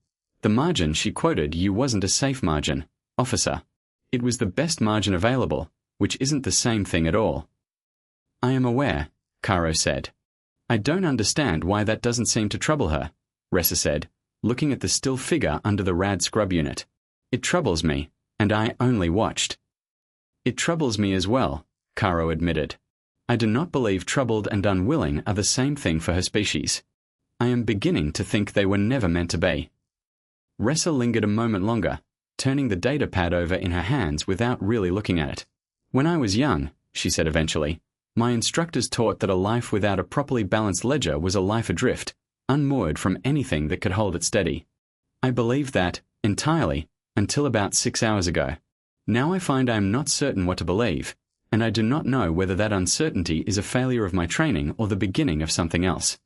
The margin she quoted you wasn't a safe margin, officer. It was the best margin available, which isn't the same thing at all. I am aware, Caro said. I don't understand why that doesn't seem to trouble her, Ressa said, looking at the still figure under the rad scrub unit. It troubles me, and I only watched. It troubles me as well, Caro admitted. I do not believe troubled and unwilling are the same thing for her species. I am beginning to think they were never meant to be. Ressa lingered a moment longer, turning the data pad over in her hands without really looking at it. When I was young, she said eventually, my instructors taught that a life without a properly balanced ledger was a life adrift, unmoored from anything that could hold it steady. I believed that, entirely, until about 6 hours ago. Now I find I am not certain what to believe, and I do not know whether that uncertainty is a failure of my training or the beginning of something else.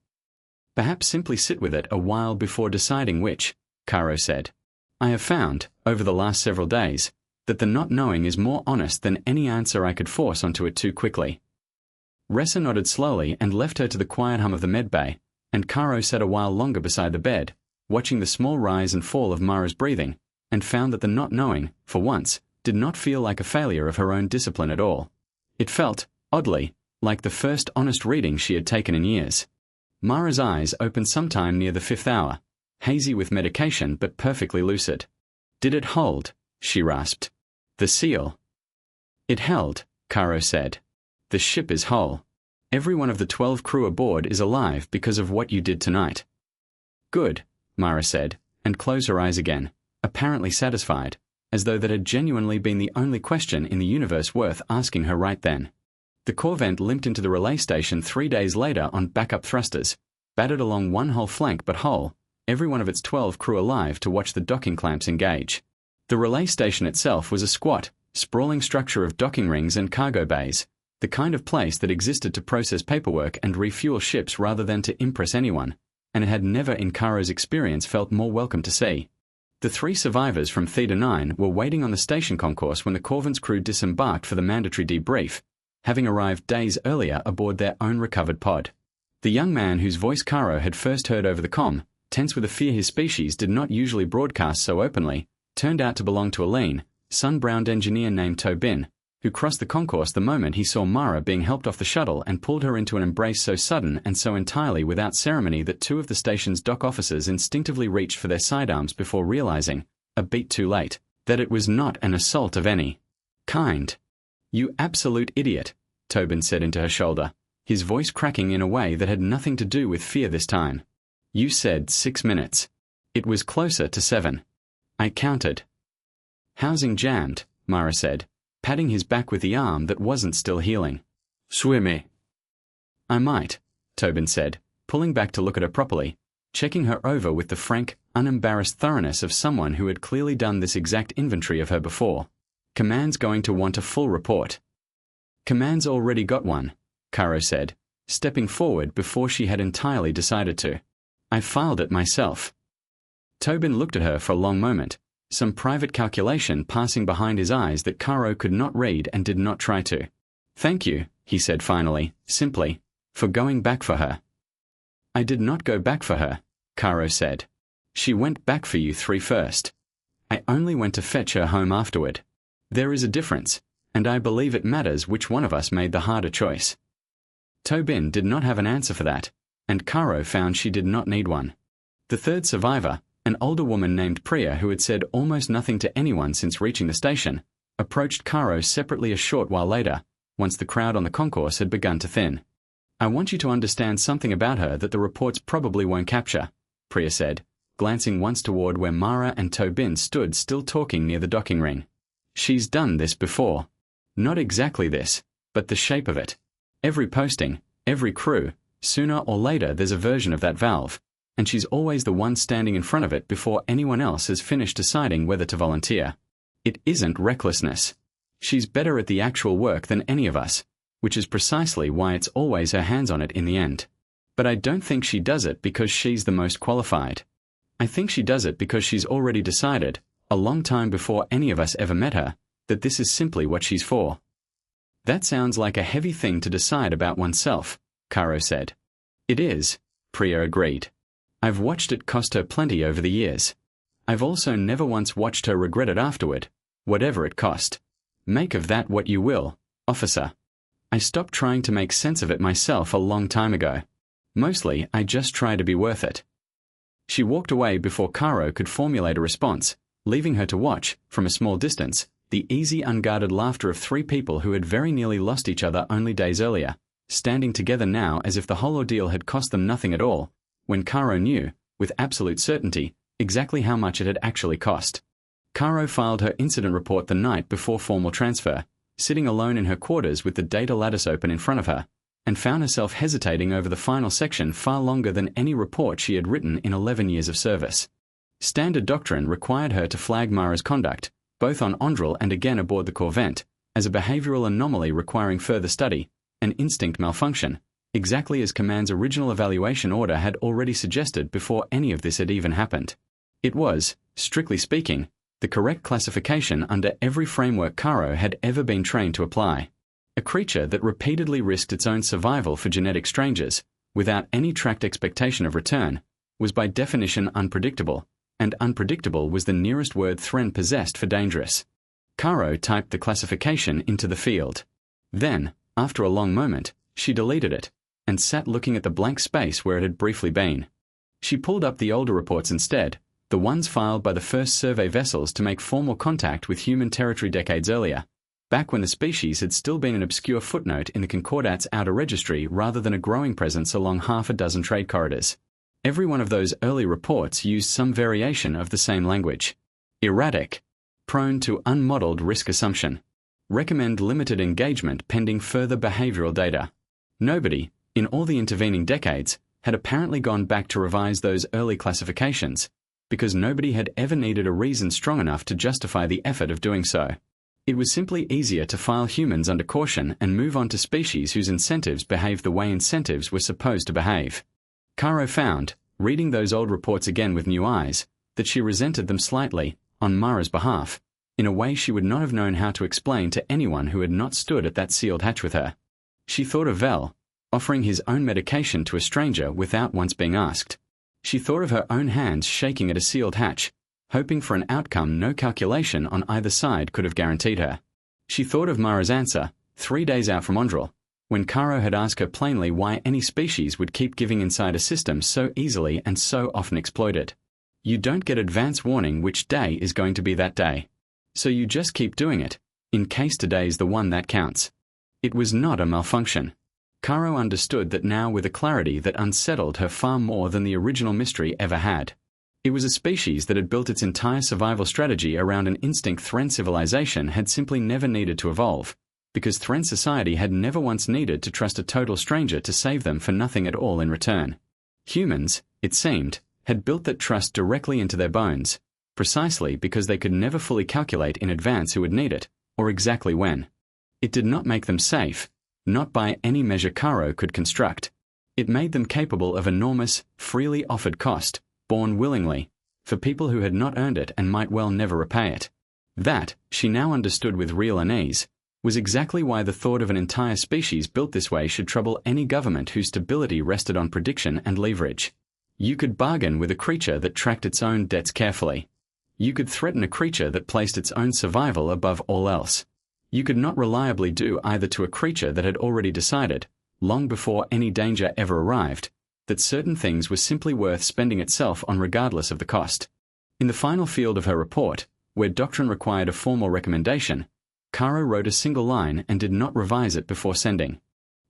Perhaps simply sit with it a while before deciding which, Caro said. I have found, over the last several days, that the not knowing is more honest than any answer I could force onto it too quickly. Ressa nodded slowly and left her to the quiet hum of the medbay, and Caro sat a while longer beside the bed, watching the small rise and fall of Mara's breathing, and found that the not knowing, for once, did not feel like a failure of her own discipline at all. It felt, oddly, like the first honest reading she had taken in years. Mara's eyes opened sometime near the 5th hour, hazy with medication but perfectly lucid. "Did it hold?" she rasped. "The seal?" "It held," Caro said. "The ship is whole. Every one of the 12 crew aboard is alive because of what you did tonight." "Good," Mara said, and closed her eyes again, apparently satisfied, as though that had genuinely been the only question in the universe worth asking her right then. The Corvent limped into the relay station 3 days later on backup thrusters, battered along one whole flank but whole, every one of its 12 crew alive to watch the docking clamps engage. The relay station itself was a squat, sprawling structure of docking rings and cargo bays, the kind of place that existed to process paperwork and refuel ships rather than to impress anyone, and it had never in Caro's experience felt more welcome to see. The 3 survivors from Theta 9 were waiting on the station concourse when the Corvent's crew disembarked for the mandatory debrief, having arrived days earlier aboard their own recovered pod. The young man whose voice Caro had first heard over the comm, tense with a fear his species did not usually broadcast so openly, turned out to belong to a lean, sun-browned engineer named Tobin, who crossed the concourse the moment he saw Mara being helped off the shuttle and pulled her into an embrace so sudden and so entirely without ceremony that 2 of the station's dock officers instinctively reached for their sidearms before realizing, a beat too late, that it was not an assault of any kind. "You absolute idiot," Tobin said into her shoulder, his voice cracking in a way that had nothing to do with fear this time. "You said 6 minutes. It was closer to 7. I counted." "Housing jammed," Mara said, patting his back with the arm that wasn't still healing. "Swimmy." "I might," Tobin said, pulling back to look at her properly, checking her over with the frank, unembarrassed thoroughness of someone who had clearly done this exact inventory of her before. "Command's going to want a full report." "Command's already got one," Caro said, stepping forward before she had entirely decided to. "I filed it myself." Tobin looked at her for a long moment, some private calculation passing behind his eyes that Caro could not read and did not try to. "Thank you," he said finally, simply, "for going back for her." "I did not go back for her," Caro said. "She went back for you 3 first. I only went to fetch her home afterward. There is a difference, and I believe it matters which one of us made the harder choice." Tobin did not have an answer for that, and Caro found she did not need one. The 3rd survivor, an older woman named Priya who had said almost nothing to anyone since reaching the station, approached Caro separately a short while later, once the crowd on the concourse had begun to thin. "I want you to understand something about her that the reports probably won't capture," Priya said, glancing once toward where Mara and Tobin stood still talking near the docking ring. "She's done this before. Not exactly this, but the shape of it. Every posting, every crew, sooner or later there's a version of that valve, and she's always the one standing in front of it before anyone else has finished deciding whether to volunteer. It isn't recklessness. She's better at the actual work than any of us, which is precisely why it's always her hands on it in the end. But I don't think she does it because she's the most qualified. I think she does it because she's already decided, a long time before any of us ever met her, that this is simply what she's for." "That sounds like a heavy thing to decide about oneself," Caro said. "It is," Priya agreed. "I've watched it cost her plenty over the years. I've also never once watched her regret it afterward, whatever it cost. Make of that what you will, officer. I stopped trying to make sense of it myself a long time ago. Mostly, I just try to be worth it." She walked away before Caro could formulate a response, leaving her to watch, from a small distance, the easy, unguarded laughter of 3 people who had very nearly lost each other only days earlier, standing together now as if the whole ordeal had cost them nothing at all, when Caro knew, with absolute certainty, exactly how much it had actually cost. Caro filed her incident report the night before formal transfer, sitting alone in her quarters with the data lattice open in front of her, and found herself hesitating over the final section far longer than any report she had written in 11 years of service. Standard doctrine required her to flag Mara's conduct, both on Ondrel and again aboard the Corvent, as a behavioral anomaly requiring further study, an instinct malfunction, exactly as Command's original evaluation order had already suggested before any of this had even happened. It was, strictly speaking, the correct classification under every framework Caro had ever been trained to apply. A creature that repeatedly risked its own survival for genetic strangers, without any tracked expectation of return, was by definition unpredictable, and unpredictable was the nearest word Thren possessed for dangerous. Caro typed the classification into the field. Then, after a long moment, she deleted it, and sat looking at the blank space where it had briefly been. She pulled up the older reports instead, the ones filed by the first survey vessels to make formal contact with human territory decades earlier, back when the species had still been an obscure footnote in the Concordat's outer registry rather than a growing presence along half a dozen trade corridors. Every one of those early reports used some variation of the same language. Erratic. Prone to unmodeled risk assumption. Recommend limited engagement pending further behavioral data. Nobody, in all the intervening decades, had apparently gone back to revise those early classifications, because nobody had ever needed a reason strong enough to justify the effort of doing so. It was simply easier to file humans under caution and move on to species whose incentives behaved the way incentives were supposed to behave. Caro found, reading those old reports again with new eyes, that she resented them slightly, on Mara's behalf, in a way she would not have known how to explain to anyone who had not stood at that sealed hatch with her. She thought of Vel, offering his own medication to a stranger without once being asked. She thought of her own hands shaking at a sealed hatch, hoping for an outcome no calculation on either side could have guaranteed her. She thought of Mara's answer, 3 days out from Ondrel, when Caro had asked her plainly why any species would keep giving inside a system so easily and so often exploited. You don't get advance warning which day is going to be that day. So you just keep doing it, in case today's the one that counts. It was not a malfunction. Caro understood that now with a clarity that unsettled her far more than the original mystery ever had. It was a species that had built its entire survival strategy around an instinct Thren civilization had simply never needed to evolve, because Thren society had never once needed to trust a total stranger to save them for nothing at all in return. Humans, it seemed, had built that trust directly into their bones, precisely because they could never fully calculate in advance who would need it, or exactly when. It did not make them safe, not by any measure Caro could construct. It made them capable of enormous, freely offered cost, borne willingly, for people who had not earned it and might well never repay it. That, she now understood with real unease, was exactly why the thought of an entire species built this way should trouble any government whose stability rested on prediction and leverage. You could bargain with a creature that tracked its own debts carefully. You could threaten a creature that placed its own survival above all else. You could not reliably do either to a creature that had already decided, long before any danger ever arrived, that certain things were simply worth spending itself on regardless of the cost. In the final field of her report, where doctrine required a formal recommendation, Caro wrote a single line and did not revise it before sending.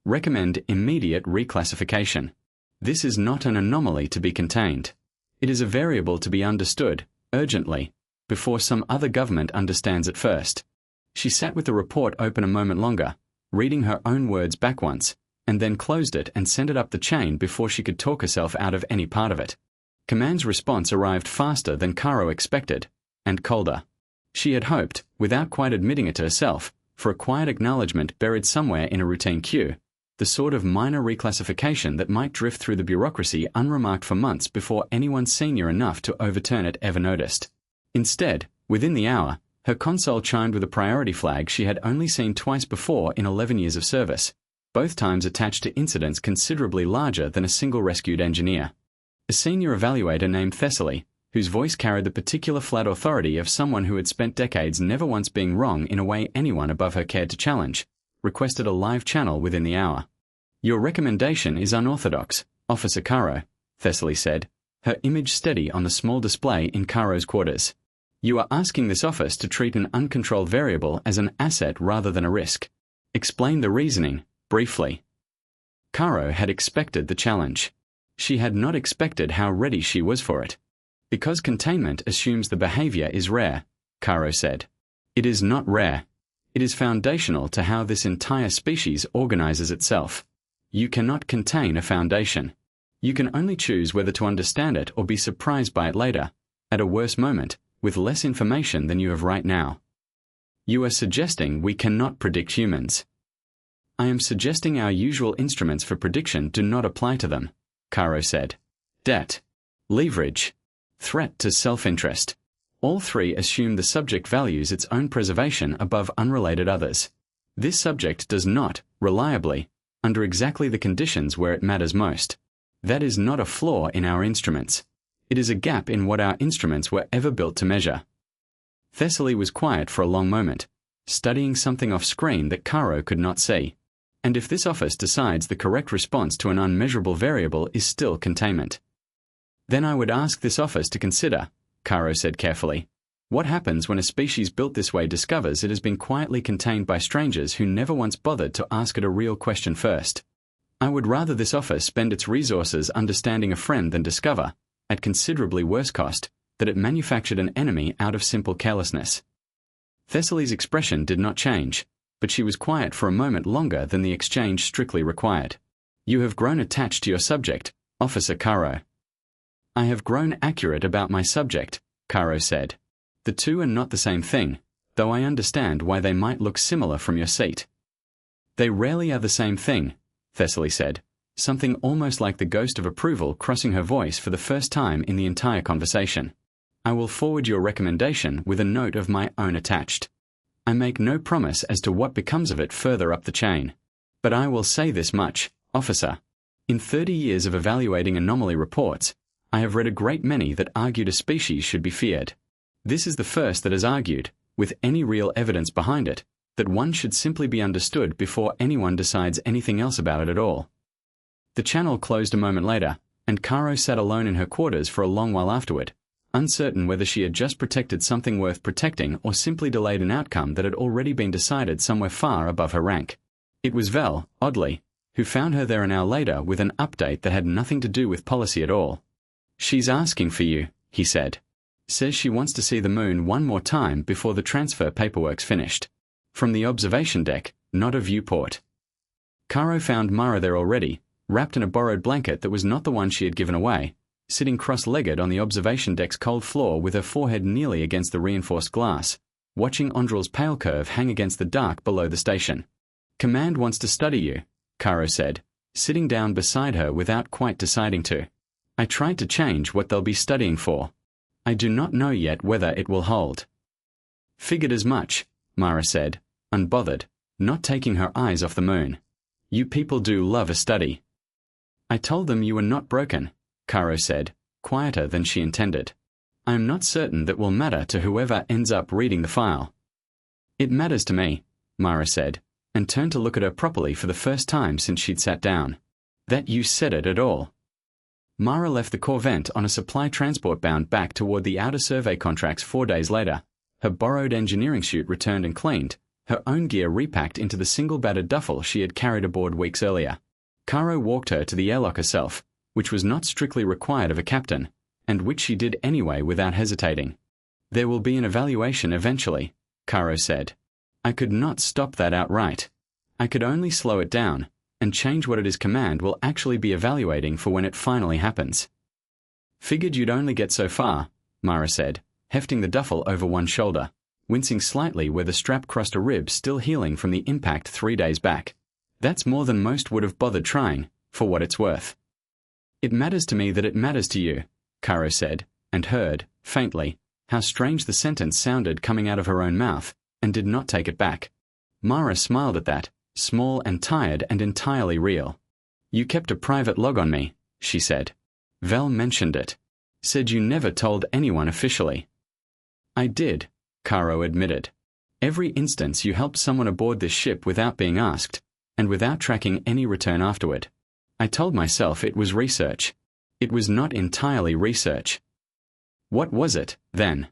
Recommend immediate reclassification. This is not an anomaly to be contained. It is a variable to be understood, urgently, before some other government understands it first. She sat with the report open a moment longer, reading her own words back once, and then closed it and sent it up the chain before she could talk herself out of any part of it. Command's response arrived faster than Caro expected, and colder. She had hoped, without quite admitting it to herself, for a quiet acknowledgement buried somewhere in a routine queue, the sort of minor reclassification that might drift through the bureaucracy unremarked for months before anyone senior enough to overturn it ever noticed. Instead, within the hour, her console chimed with a priority flag she had only seen twice before in 11 years of service, both times attached to incidents considerably larger than a single rescued engineer. A senior evaluator named Thessaly, whose voice carried the particular flat authority of someone who had spent decades never once being wrong in a way anyone above her cared to challenge, requested a live channel within the hour. Your recommendation is unorthodox, Officer Caro, Thessaly said, her image steady on the small display in Caro's quarters. You are asking this office to treat an uncontrolled variable as an asset rather than a risk. Explain the reasoning, briefly. Caro had expected the challenge. She had not expected how ready she was for it. Because containment assumes the behavior is rare, Caro said. It is not rare. It is foundational to how this entire species organizes itself. You cannot contain a foundation. You can only choose whether to understand it or be surprised by it later, at a worse moment, with less information than you have right now. You are suggesting we cannot predict humans. I am suggesting our usual instruments for prediction do not apply to them, Caro said. Debt. Leverage. threat to self-interest. All three assume the subject values its own preservation above unrelated others. This subject does not, reliably, under exactly the conditions where it matters most. That is not a flaw in our instruments. It is a gap in what our instruments were ever built to measure. Thessaly was quiet for a long moment, studying something off-screen that Caro could not see. And if this office decides the correct response to an unmeasurable variable is still containment, then I would ask this office to consider, Caro said carefully, what happens when a species built this way discovers it has been quietly contained by strangers who never once bothered to ask it a real question first. I would rather this office spend its resources understanding a friend than discover, at considerably worse cost, that it manufactured an enemy out of simple carelessness. Thessaly's expression did not change, but she was quiet for a moment longer than the exchange strictly required. You have grown attached to your subject, Officer Caro. I have grown accurate about my subject, Caro said. The two are not the same thing, though I understand why they might look similar from your seat. They rarely are the same thing, Thessaly said, something almost like the ghost of approval crossing her voice for the first time in the entire conversation. I will forward your recommendation with a note of my own attached. I make no promise as to what becomes of it further up the chain. But I will say this much, officer. In 30 years of evaluating anomaly reports, I have read a great many that argued a species should be feared. This is the first that has argued, with any real evidence behind it, that one should simply be understood before anyone decides anything else about it at all. The channel closed a moment later, and Caro sat alone in her quarters for a long while afterward, uncertain whether she had just protected something worth protecting or simply delayed an outcome that had already been decided somewhere far above her rank. It was Vel, oddly, who found her there an hour later with an update that had nothing to do with policy at all. She's asking for you, he said. Says she wants to see the moon one more time before the transfer paperwork's finished. From the observation deck, not a viewport. Caro found Mara there already, wrapped in a borrowed blanket that was not the one she had given away, sitting cross-legged on the observation deck's cold floor with her forehead nearly against the reinforced glass, watching Andrel's pale curve hang against the dark below the station. Command wants to study you, Caro said, sitting down beside her without quite deciding to. I tried to change what they'll be studying for. I do not know yet whether it will hold. Figured as much, Mara said, unbothered, not taking her eyes off the moon. You people do love a study. I told them you were not broken, Caro said, quieter than she intended. I am not certain that will matter to whoever ends up reading the file. It matters to me, Mara said, and turned to look at her properly for the first time since she'd sat down. That you said it at all. Mara left the Corvette on a supply transport bound back toward the outer survey contracts 4 days later, her borrowed engineering chute returned and cleaned, her own gear repacked into the single battered duffel she had carried aboard weeks earlier. Caro walked her to the airlock herself, which was not strictly required of a captain, and which she did anyway without hesitating. There will be an evaluation eventually, Caro said. I could not stop that outright. I could only slow it down, and change what it is command will actually be evaluating for when it finally happens. Figured you'd only get so far, Mara said, hefting the duffel over one shoulder, wincing slightly where the strap crossed a rib still healing from the impact 3 days back. That's more than most would have bothered trying, for what it's worth. It matters to me that it matters to you, Caro said, and heard, faintly, how strange the sentence sounded coming out of her own mouth, and did not take it back. Mara smiled at that, small and tired and entirely real. You kept a private log on me, she said. Vel mentioned it. Said you never told anyone officially. I did, Caro admitted. Every instance you helped someone aboard this ship without being asked, and without tracking any return afterward. I told myself it was research. It was not entirely research. What was it, then?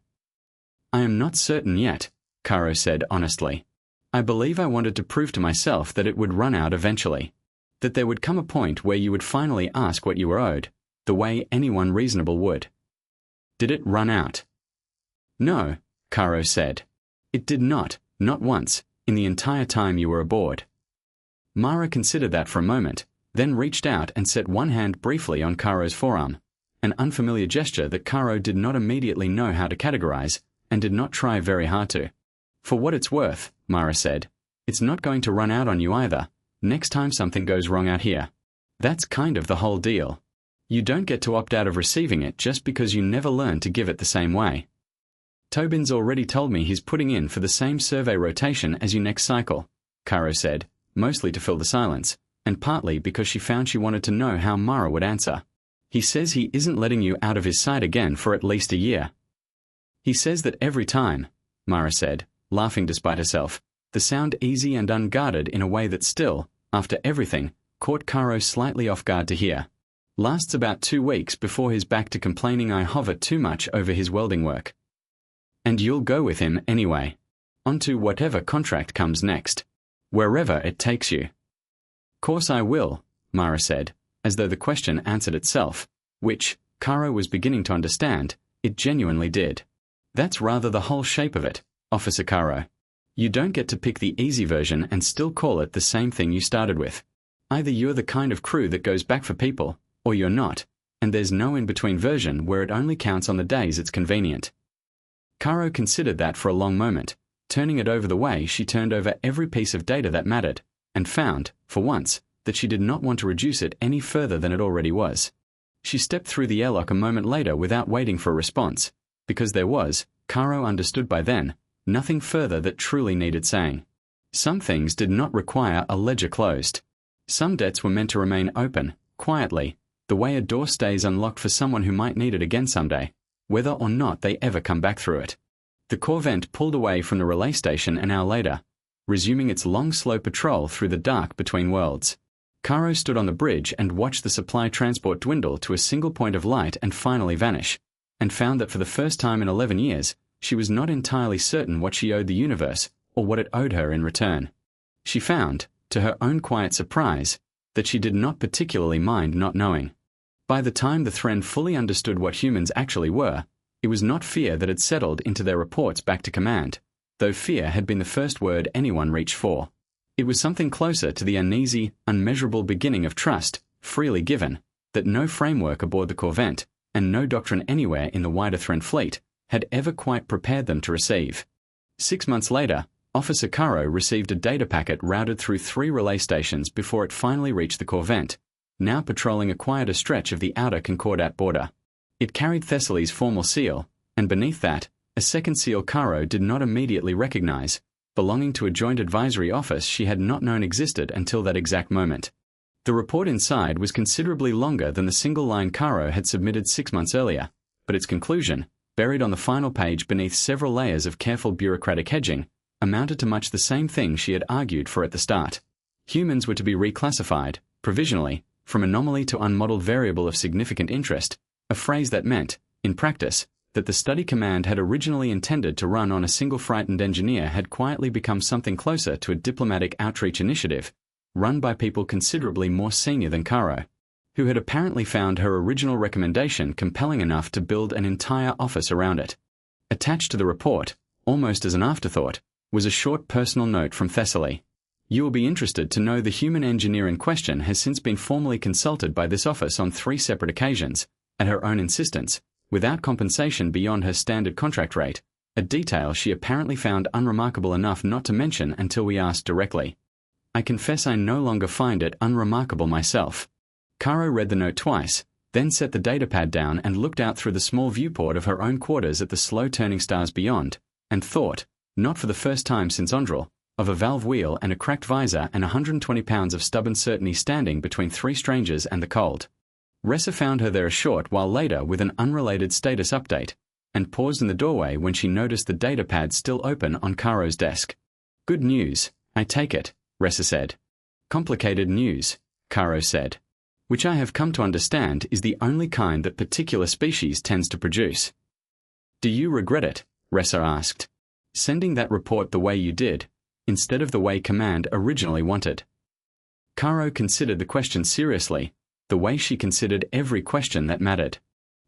I am not certain yet, Caro said honestly. I believe I wanted to prove to myself that it would run out eventually. That there would come a point where you would finally ask what you were owed, the way anyone reasonable would. Did it run out? No, Caro said. It did not once, in the entire time you were aboard. Mara considered that for a moment, then reached out and set one hand briefly on Caro's forearm, an unfamiliar gesture that Caro did not immediately know how to categorize, and did not try very hard to. For what it's worth, Mara said, it's not going to run out on you either, next time something goes wrong out here. That's kind of the whole deal. You don't get to opt out of receiving it just because you never learn to give it the same way. Tobin's already told me he's putting in for the same survey rotation as you next cycle, Caro said, mostly to fill the silence, and partly because she found she wanted to know how Mara would answer. He says he isn't letting you out of his sight again for at least a year. He says that every time, Mara said, laughing despite herself, the sound easy and unguarded in a way that still, after everything, caught Caro slightly off guard to hear. Lasts about 2 weeks before he's back to complaining I hover too much over his welding work. And you'll go with him anyway. Onto whatever contract comes next. Wherever it takes you. Course I will, Mara said, as though the question answered itself, which, Caro was beginning to understand, it genuinely did. That's rather the whole shape of it, Officer Caro. You don't get to pick the easy version and still call it the same thing you started with. Either you're the kind of crew that goes back for people, or you're not, and there's no in-between version where it only counts on the days it's convenient. Caro considered that for a long moment, turning it over the way she turned over every piece of data that mattered, and found, for once, that she did not want to reduce it any further than it already was. She stepped through the airlock a moment later without waiting for a response, because there was, Caro understood by then, nothing further that truly needed saying. Some things did not require a ledger closed. Some debts were meant to remain open, quietly, the way a door stays unlocked for someone who might need it again someday, whether or not they ever come back through it. The Corvette pulled away from the relay station an hour later, resuming its long slow patrol through the dark between worlds. Caro stood on the bridge and watched the supply transport dwindle to a single point of light and finally vanish, and found that for the first time in 11 years, she was not entirely certain what she owed the universe or what it owed her in return. She found, to her own quiet surprise, that she did not particularly mind not knowing. By the time the Thren fully understood what humans actually were, it was not fear that had settled into their reports back to command, though fear had been the first word anyone reached for. It was something closer to the uneasy, unmeasurable beginning of trust, freely given, that no framework aboard the Corvette, and no doctrine anywhere in the wider Thren fleet, had ever quite prepared them to receive. 6 months later, Officer Caro received a data packet routed through 3 relay stations before it finally reached the Corvette, now patrolling a quieter stretch of the outer Concordat border. It carried Thessaly's formal seal, and beneath that, a second seal Caro did not immediately recognize, belonging to a joint advisory office she had not known existed until that exact moment. The report inside was considerably longer than the single line Caro had submitted 6 months earlier, but its conclusion, buried on the final page beneath several layers of careful bureaucratic hedging, amounted to much the same thing she had argued for at the start. Humans were to be reclassified, provisionally, from anomaly to unmodeled variable of significant interest, a phrase that meant, in practice, that the study command had originally intended to run on a single frightened engineer had quietly become something closer to a diplomatic outreach initiative, run by people considerably more senior than Caro, who had apparently found her original recommendation compelling enough to build an entire office around it. Attached to the report, almost as an afterthought, was a short personal note from Thessaly. You will be interested to know the human engineer in question has since been formally consulted by this office on 3 separate occasions, at her own insistence, without compensation beyond her standard contract rate, a detail she apparently found unremarkable enough not to mention until we asked directly. I confess I no longer find it unremarkable myself. Caro read the note twice, then set the datapad down and looked out through the small viewport of her own quarters at the slow-turning stars beyond, and thought, not for the first time since Ondrel, of a valve wheel and a cracked visor and 120 pounds of stubborn certainty standing between 3 strangers and the cold. Ressa found her there a short while later with an unrelated status update, and paused in the doorway when she noticed the datapad still open on Caro's desk. Good news, I take it, Ressa said. Complicated news, Caro said. Which I have come to understand is the only kind that particular species tends to produce. Do you regret it? Ressa asked. Sending that report the way you did, instead of the way Command originally wanted. Caro considered the question seriously, the way she considered every question that mattered.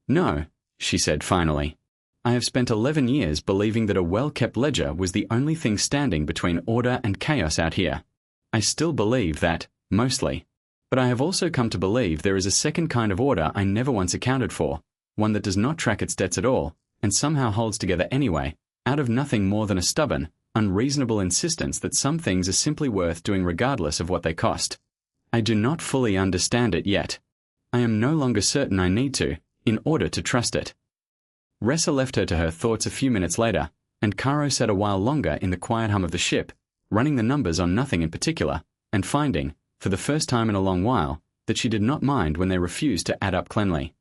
No, she said finally. I have spent 11 years believing that a well-kept ledger was the only thing standing between order and chaos out here. I still believe that, mostly. But I have also come to believe there is a second kind of order I never once accounted for, one that does not track its debts at all, and somehow holds together anyway, out of nothing more than a stubborn, unreasonable insistence that some things are simply worth doing regardless of what they cost. I do not fully understand it yet. I am no longer certain I need to, in order to trust it. Ressa left her to her thoughts a few minutes later, and Caro sat a while longer in the quiet hum of the ship, running the numbers on nothing in particular, and finding, for the first time in a long while, that she did not mind when they refused to add up cleanly.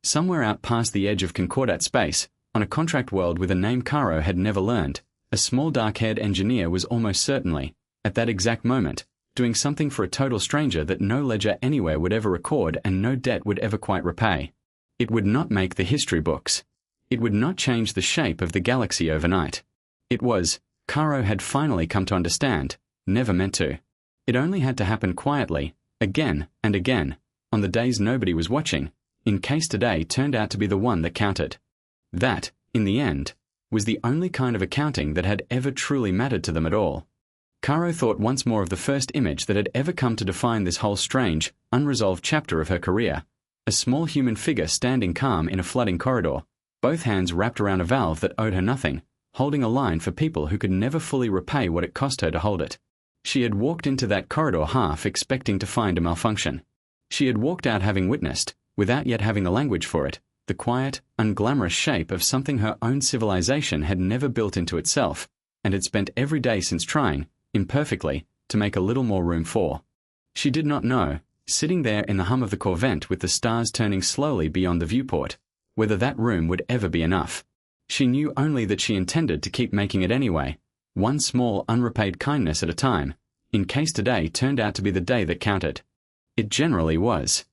Somewhere out past the edge of Concordat space, on a contract world with a name Caro had never learned, a small dark-haired engineer was almost certainly, at that exact moment, doing something for a total stranger that no ledger anywhere would ever record and no debt would ever quite repay. It would not make the history books. It would not change the shape of the galaxy overnight. It was, Caro had finally come to understand, never meant to. It only had to happen quietly, again and again, on the days nobody was watching, in case today turned out to be the one that counted. That, in the end, was the only kind of accounting that had ever truly mattered to them at all. Caro thought once more of the first image that had ever come to define this whole strange, unresolved chapter of her career. A small human figure standing calm in a flooding corridor, both hands wrapped around a valve that owed her nothing, holding a line for people who could never fully repay what it cost her to hold it. She had walked into that corridor half expecting to find a malfunction. She had walked out having witnessed, without yet having the language for it, the quiet, unglamorous shape of something her own civilization had never built into itself, and had spent every day since trying, imperfectly, to make a little more room for. She did not know, sitting there in the hum of the Corvette with the stars turning slowly beyond the viewport, whether that room would ever be enough. She knew only that she intended to keep making it anyway, one small unrepaid kindness at a time, in case today turned out to be the day that counted. It generally was.